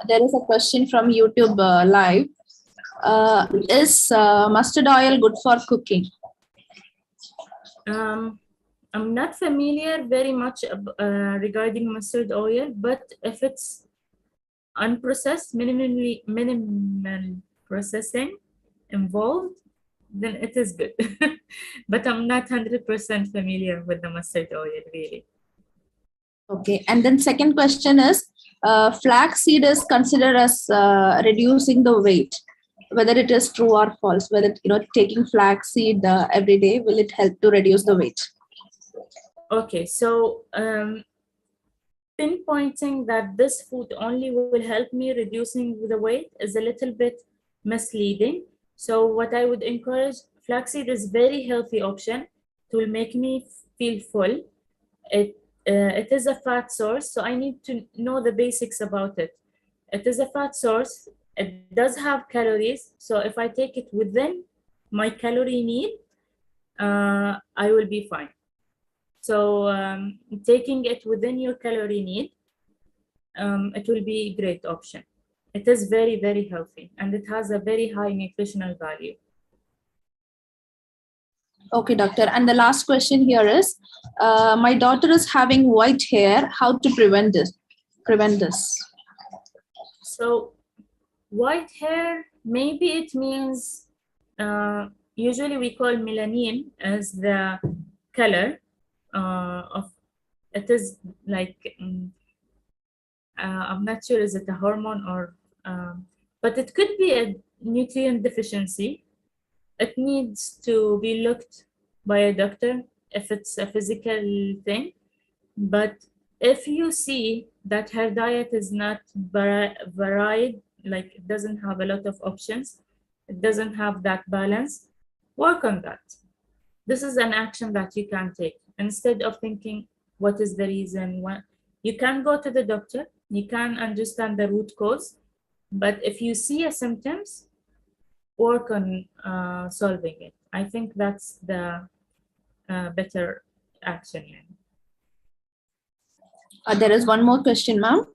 There is a question from YouTube live. Is mustard oil good for cooking? I'm not familiar very much regarding mustard oil, but if it's unprocessed, minimal processing involved, then it is good. But I'm not 100% familiar with the mustard oil, really. Okay, and then second question is, flaxseed is considered as reducing the weight. Whether it is true or false, whether taking flaxseed every day, will it help to reduce the weight? Okay, so pinpointing that this food only will help me reducing the weight is a little bit misleading. So what I would encourage, flaxseed is very healthy option. It will make me feel full. It is a fat source, so I need to know the basics about it. It is a fat source. It does have calories, so if I take it within my calorie need, I will be fine. So taking it within your calorie need, it will be a great option. It is very, very healthy, and it has a very high nutritional value. Okay, doctor. And the last question here is, my daughter is having white hair. How to prevent this? So white hair, maybe it means, usually we call melanin as the color of, it is like I'm not sure is it a hormone or, but it could be a nutrient deficiency. It needs to be looked by a doctor if it's a physical thing. But if you see that her diet is not varied, like it doesn't have a lot of options, it doesn't have that balance, work on that. This is an action that you can take instead of thinking what is the reason. What you can go to the doctor, you can understand the root cause, but if you see a symptoms, work on solving it. I think that's the better action. There is one more question, ma'am.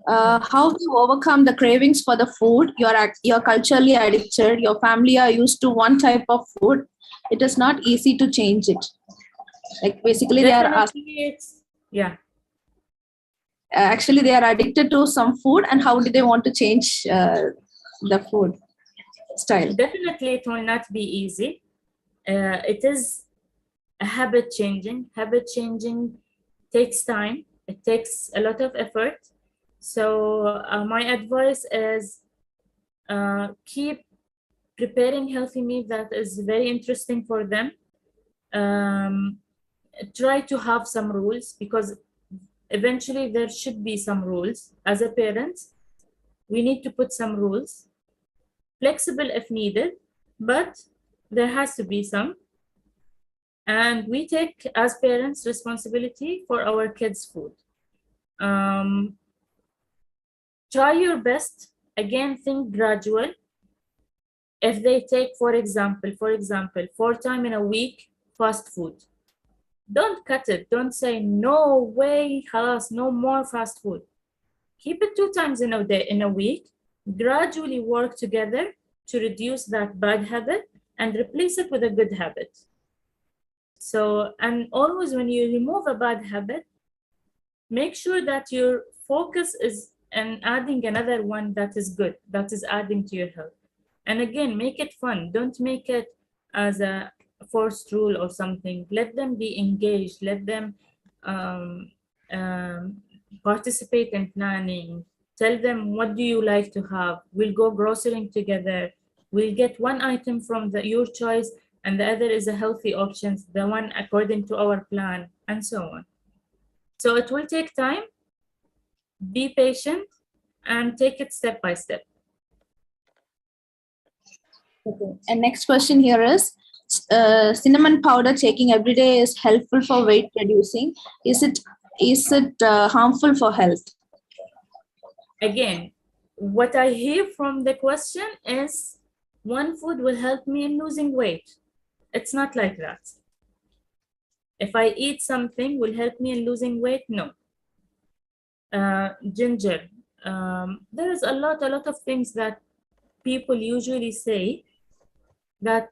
How to overcome the cravings for the food? You're culturally addicted. Your family are used to one type of food. It is not easy to change it. Like basically, they are actually they are addicted to some food, and how do they want to change the food style? Definitely, it will not be easy. It is a habit changing. Habit changing takes time. It takes a lot of effort. So my advice is keep preparing healthy meal that is very interesting for them. Try to have some rules, because eventually there should be some rules. As a parent, we need to put some rules, flexible if needed, but there has to be some. And we take, as parents, responsibility for our kids' food. Try your best. Again, think gradual. If they take, for example, 4 times in a week fast food, don't cut it. Don't say, no way, halas, no more fast food. Keep it 2 times in a week. Gradually work together to reduce that bad habit and replace it with a good habit. So, and always when you remove a bad habit, make sure that your focus is on adding another one that is good, that is adding to your health. And again, make it fun. Don't make it as a forced rule or something. Let them be engaged. Let them participate in planning. Tell them, what do you like to have? We'll go grocerying together. We'll get one item from your choice, and the other is a healthy option, the one according to our plan, and so on. So it will take time. Be patient and take it step by step. Okay. And next question here is, cinnamon powder taking every day is helpful for weight reducing. Is it harmful for health? Again, what I hear from the question is, one food will help me in losing weight. It's not like that. If I eat something will help me in losing weight, no. Ginger. There is a lot of things that people usually say that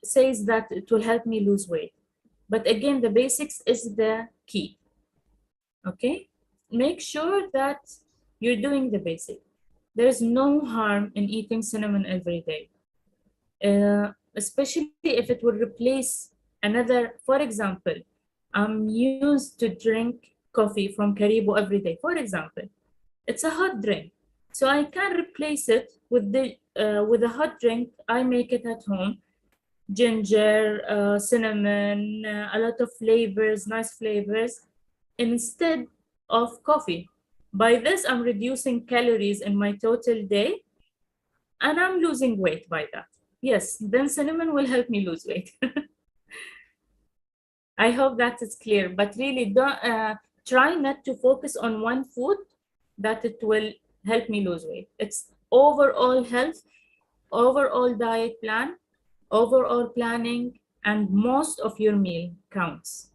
says that it will help me lose weight. But again, the basics is the key. Okay? Make sure that you're doing the basic. There's no harm in eating cinnamon every day. Especially if it will replace another, for example, I'm used to drink coffee from Caribou every day, for example. It's a hot drink. So I can replace it with a hot drink. I make it at home. Ginger, cinnamon, a lot of flavors, nice flavors, instead of coffee. By this, I'm reducing calories in my total day, and I'm losing weight by that. Yes, then cinnamon will help me lose weight. I hope that is clear, but really don't try not to focus on one food that it will help me lose weight. It's overall health, overall diet plan, overall planning, and most of your meal counts.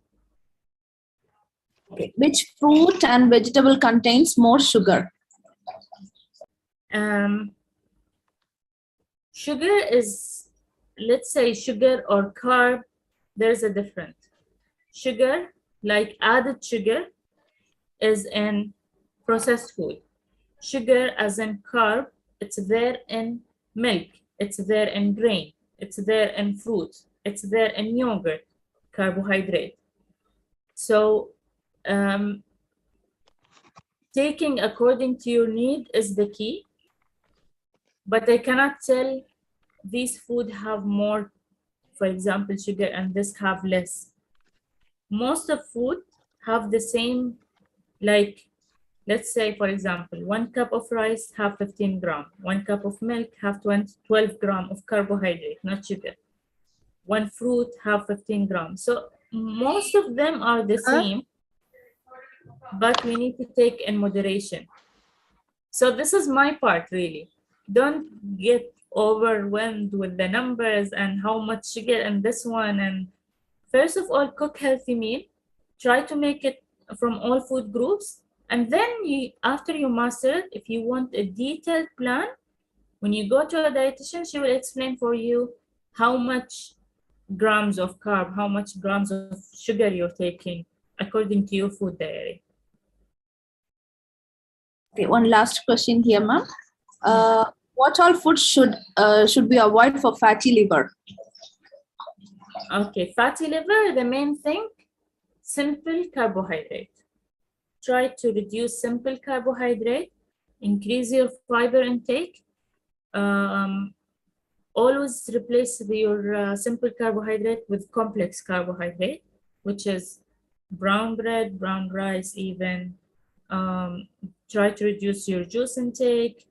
Okay. Which fruit and vegetable contains more sugar? Sugar is, let's say sugar or carb, there's a difference. Sugar, like added sugar, is in processed food. Sugar as in carb, it's there in milk, it's there in grain, it's there in fruit, it's there in yogurt, carbohydrate. So taking according to your need is the key. But I cannot tell these food have more, for example, sugar, and this have less. Most of food have the same, like, let's say, for example, 1 cup of rice have 15 grams, 1 cup of milk have 12 grams of carbohydrate, not sugar. 1 fruit have 15 grams. So most of them are the same, but we need to take in moderation. So this is my part, really. Don't get overwhelmed with the numbers and how much sugar and this one. And first of all, cook healthy meal. Try to make it from all food groups. And then after you master it, if you want a detailed plan, when you go to a dietitian, she will explain for you how much grams of carb, how much grams of sugar you're taking according to your food diary. Okay, one last question here, ma'am. What all foods should we avoid for fatty liver? Okay, fatty liver, the main thing, simple carbohydrate. Try to reduce simple carbohydrate, increase your fiber intake. Always replace your simple carbohydrate with complex carbohydrate, which is brown bread, brown rice even. Try to reduce your juice intake,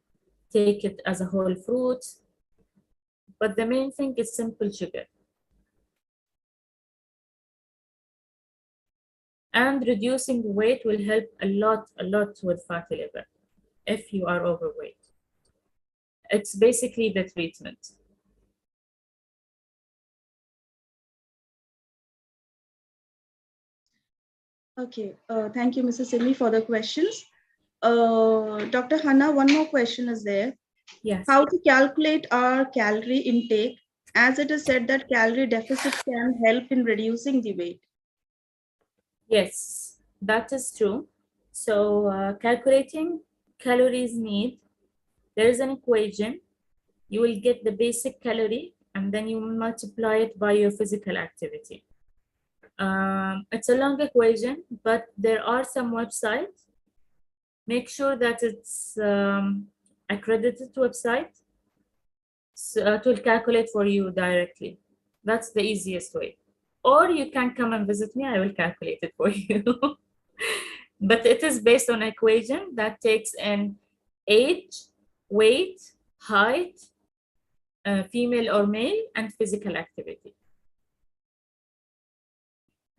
take it as a whole fruit. But the main thing is simple sugar. And reducing weight will help a lot with fatty liver if you are overweight. It's basically the treatment. Okay, thank you, Mrs. Simi, for the questions. Dr. Hannah, one more question is there. Yes. How to calculate our calorie intake, as it is said that calorie deficit can help in reducing the weight? Yes, that is true. So calculating calories need, there is an equation. You will get the basic calorie and then you multiply it by your physical activity. It's a long equation, but there are some websites. Make sure that it's accredited website, so it will calculate for you directly. That's the easiest way. Or you can come and visit me, I will calculate it for you. But it is based on an equation that takes in age, weight, height, female or male, and physical activity.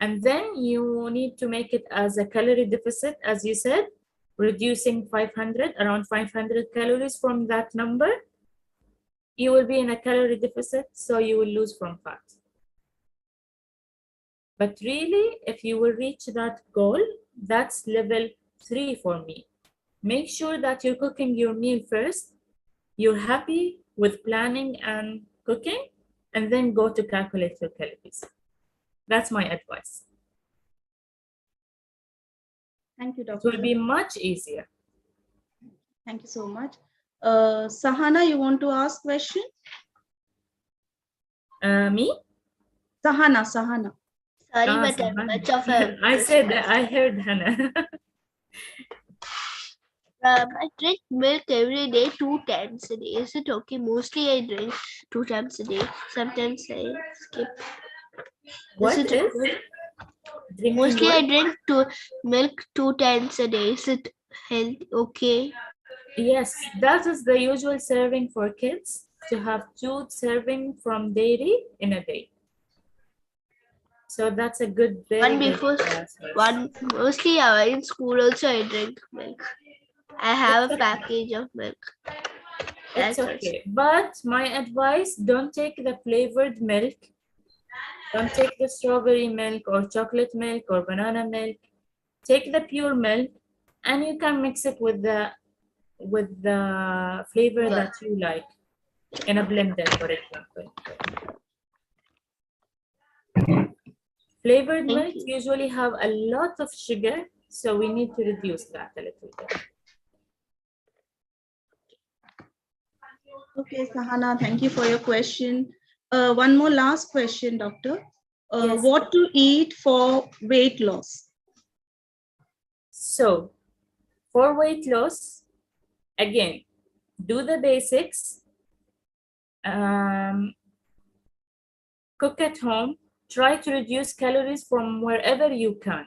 And then you need to make it as a calorie deficit, as you said, reducing around 500 calories from that number. You will be in a calorie deficit, so you will lose from fat. But really, if you will reach that goal, that's level 3 for me. Make sure that you're cooking your meal first. You're happy with planning and cooking, and then go to calculate your calories. That's my advice. Thank you, Dr. It will be much easier. Thank you so much. Sahana, you want to ask question? Me? Sahana. Sorry, Ah, but I'm Sahana. much of a. I said that, I heard Hannah. I drink milk every day 2 times a day. Is it okay? Mostly I drink 2 times a day. Sometimes I skip. What is it is? good? Drinking Mostly what? I drink milk 2 times a day. Is it healthy? Okay. Yes, that is the usual serving for kids, to have 2 serving from dairy in a day. So that's a good, One before, one mostly in school also I drink milk. I have a package of milk. It's okay. But my advice, don't take the flavored milk. Don't take the strawberry milk or chocolate milk or banana milk. Take the pure milk, and you can mix it with the flavor that you like in a blender, for example. Flavored milk usually have a lot of sugar, so we need to reduce that a little bit. Okay, Sahana, thank you for your question. One more last question, doctor. Yes. What to eat for weight loss? So, For weight loss, again, do the basics. Cook at home. Try to reduce calories from wherever you can.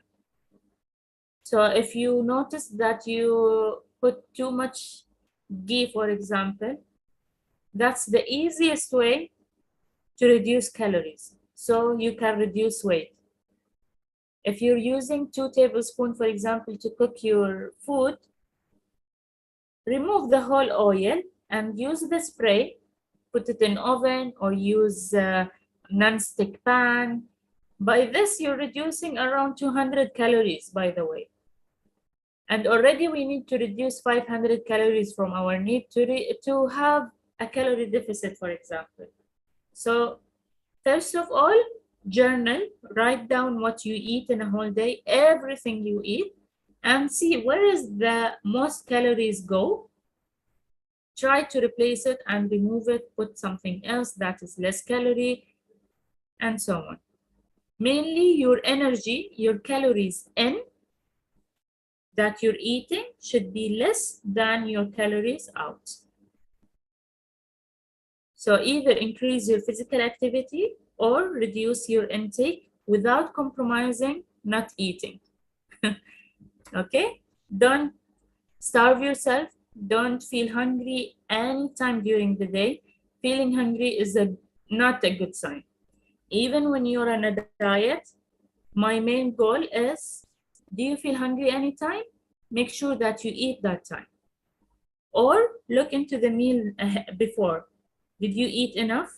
So if you notice that you put too much ghee, for example, that's the easiest way to reduce calories. So you can reduce weight. If you're using 2 tablespoons, for example, to cook your food, remove the whole oil and use the spray, put it in oven or use a non-stick pan. By this, you're reducing around 200 calories, by the way. And already we need to reduce 500 calories from our need to have a calorie deficit, for example. So first of all, journal, write down what you eat in a whole day, everything you eat, and see where is the most calories go. Try to replace it and remove it, put something else that is less calorie, and so on. Mainly your energy, your calories in that you're eating should be less than your calories out. So either increase your physical activity or reduce your intake without compromising not eating. Okay? Don't starve yourself. Don't feel hungry anytime during the day. Feeling hungry is not a good sign. Even when you're on a diet, my main goal is, do you feel hungry anytime? Make sure that you eat that time. Or look into the meal before. Did you eat enough?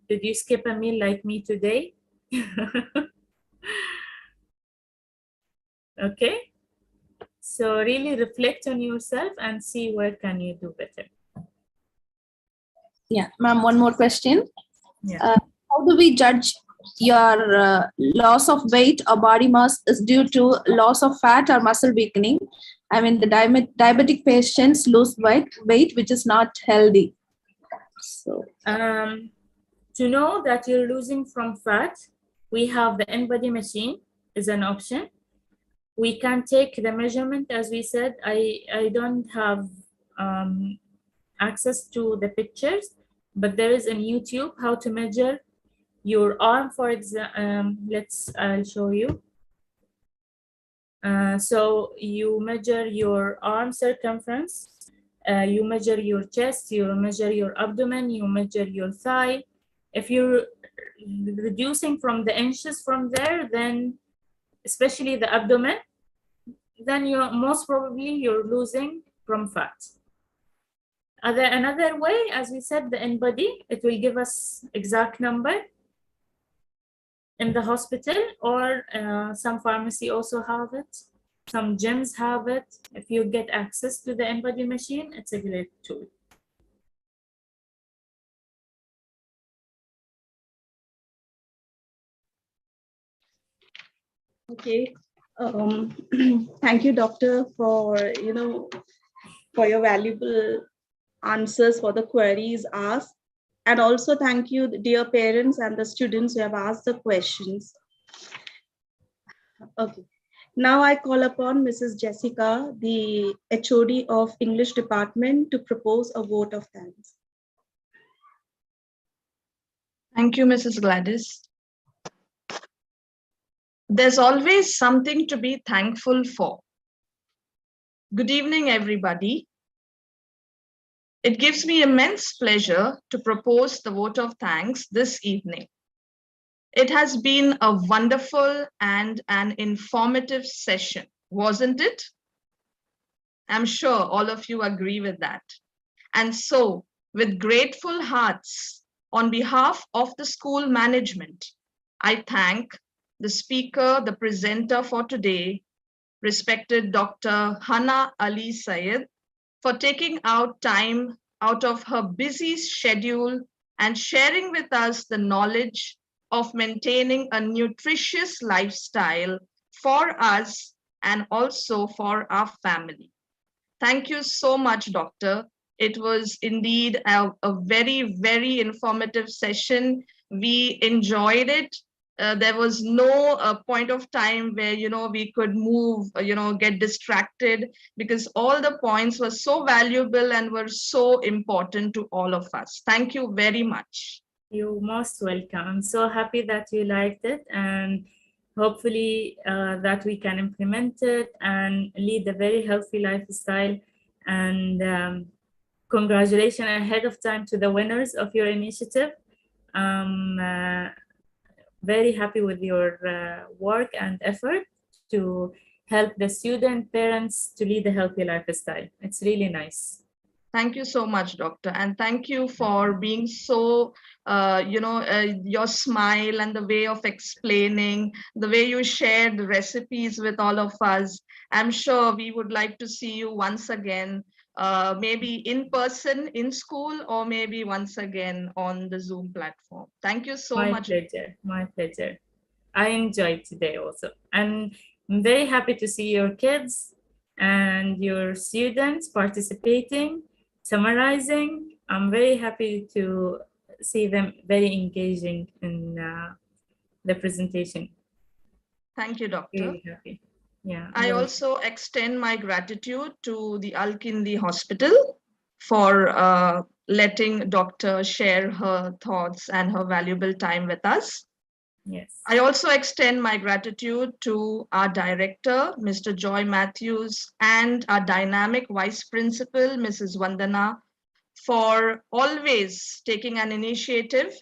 Did you skip a meal like me today? Okay? So really reflect on yourself and see where can you do better. Yeah, ma'am, one more question. Yeah. How do we judge your loss of weight or body mass is due to loss of fat or muscle weakening? I mean, the diabetic patients lose weight which is not healthy. So, to know that you're losing from fat, we have the InBody machine is an option. We can take the measurement, as we said. I don't have access to the pictures, but there is in YouTube how to measure your arm, for example. I'll show you. So you measure your arm circumference, you measure your chest, you measure your abdomen, you measure your thigh. If you're reducing from the inches from there, then especially the abdomen, then most probably you're losing from fat. Another way, as we said, the InBody, it will give us exact number in the hospital, or some pharmacy also have it. Some gyms have it. If you get access to the InBody machine, it's a great tool. Okay. Thank you, doctor, for for your valuable answers for the queries asked. And also thank you, dear parents and the students who have asked the questions. Okay. Now I call upon Mrs. Jessica, the HOD of English department, to propose a vote of thanks. Thank you, Mrs. Gladys. There's always something to be thankful for. Good evening, everybody. It gives me immense pleasure to propose the vote of thanks this evening. It has been a wonderful and an informative session, wasn't it? I'm sure all of you agree with that. And so, with grateful hearts, on behalf of the school management, I thank the speaker, the presenter for today, respected Dr. Hana Ali Syed, for taking out time out of her busy schedule and sharing with us the knowledge of maintaining a nutritious lifestyle for us and also for our family. Thank you so much, Doctor. It was indeed a very, very informative session. We enjoyed it. there was no point of time where, we could move, get distracted, because all the points were so valuable and were so important to all of us. Thank you very much. You're most welcome. I'm so happy that you liked it, and hopefully that we can implement it and lead a very healthy lifestyle. And congratulations ahead of time to the winners of your initiative. Very happy with your work and effort to help the student parents to lead a healthy lifestyle. It's really nice. Thank you so much, Doctor. And thank you for being so, your smile and the way of explaining, the way you shared the recipes with all of us. I'm sure we would like to see you once again, maybe in person in school, or maybe once again on the Zoom platform. Thank you so much. My pleasure. My pleasure. I enjoyed today also. And I'm very happy to see your kids and your students participating, summarizing. I'm very happy to see them very engaging in the presentation. Thank you, Doctor. Very happy. Yeah. I also extend my gratitude to the Al Kindi Hospital for letting Doctor share her thoughts and her valuable time with us. Yes. I also extend my gratitude to our director, Mr. Joy Matthews, and our dynamic vice principal, Mrs. Vandana, for always taking an initiative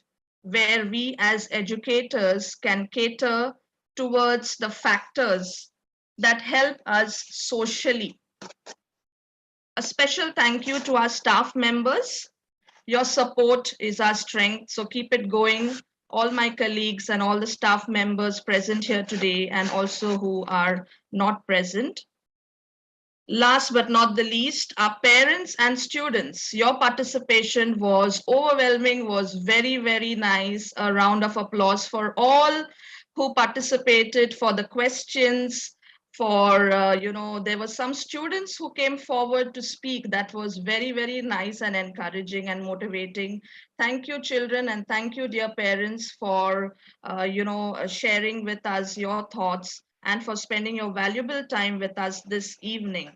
where we as educators can cater towards the factors that help us socially. A special thank you to our staff members. Your support is our strength, so keep it going. All my colleagues and all the staff members present here today, and also who are not present. Last but not the least, our parents and students. Your participation was overwhelming, was very, very nice. A round of applause for all who participated, for the questions, for, there were some students who came forward to speak. That was very, very nice and encouraging and motivating. Thank you, children, and thank you, dear parents, for, sharing with us your thoughts and for spending your valuable time with us this evening.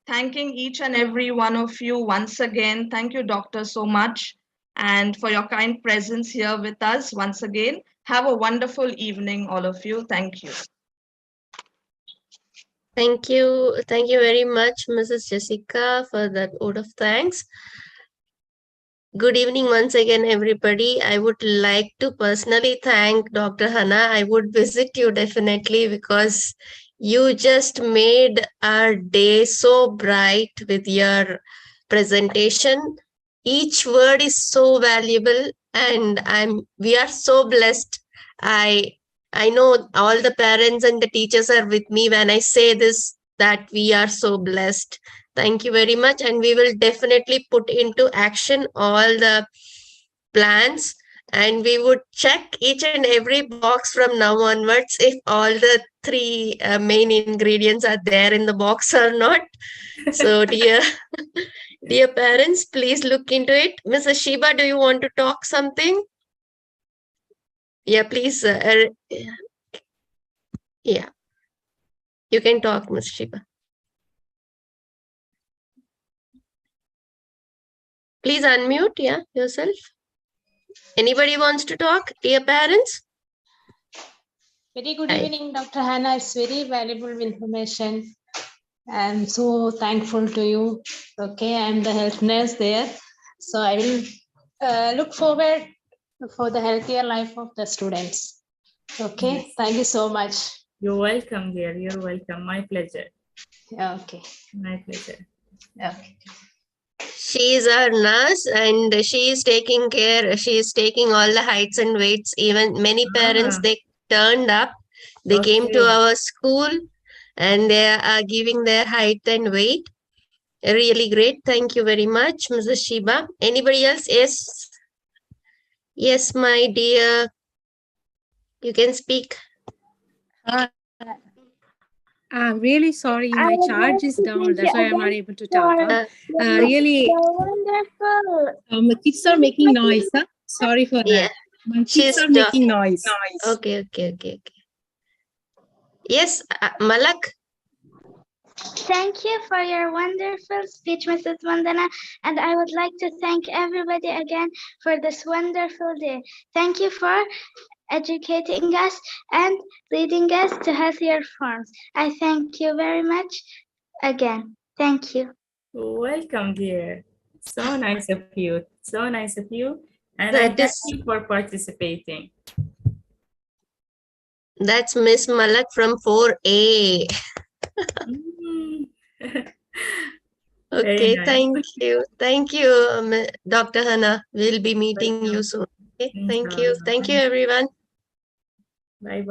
Thanking each and every one of you once again. Thank you, Doctor, so much, and for your kind presence here with us once again. Have a wonderful evening, all of you. Thank you. Thank you. Thank you very much, Mrs. Jessica, for that vote of thanks. Good evening once again, everybody. I would like to personally thank Dr. Hannah. I would visit you definitely, because you just made our day so bright with your presentation. Each word is so valuable, and we are so blessed. I know all the parents and the teachers are with me when I say this, that we are so blessed. Thank you very much. And we will definitely put into action all the plans, and we would check each and every box from now onwards if all the three main ingredients are there in the box or not. So dear parents, please look into it. Mrs. Shiba, do you want to talk something? Yeah, please. Yeah, you can talk, Ms. Shiba. Please unmute, yourself. Anybody wants to talk, dear parents? Very good evening, Dr. Hannah. It's very valuable information. I'm so thankful to you. Okay, I'm the health nurse there. So I will look forward for the healthier life of the students. Okay, yes. Thank you so much. You're welcome, dear. You're welcome. My pleasure. Okay. My pleasure. Okay. She is our nurse, and she is taking care. She is taking all the heights and weights. Even many parents, they turned up. They came to our school, and they are giving their height and weight. Really great. Thank you very much, Mrs. Shiba. Anybody else? Yes. Yes, my dear. You can speak. I'm really sorry, my charge is down. That's why I'm not able to talk. Really, Wonderful. the kids are making noise. Huh? Sorry for that. Monkeys are making noise. Okay. Yes, Malak. Thank you for your wonderful speech, Mrs. Vandana. And I would like to thank everybody again for this wonderful day. Thank you for educating us and leading us to healthier forms. I thank you very much again. Thank you. Welcome, dear. So nice of you. So nice of you. And That I thank is- you for participating. That's Miss Malak from 4A. Mm. Okay, nice. Thank you, Dr. Hannah. We'll be meeting you soon. Okay, thank you. Inshallah. Thank you, everyone. Bye.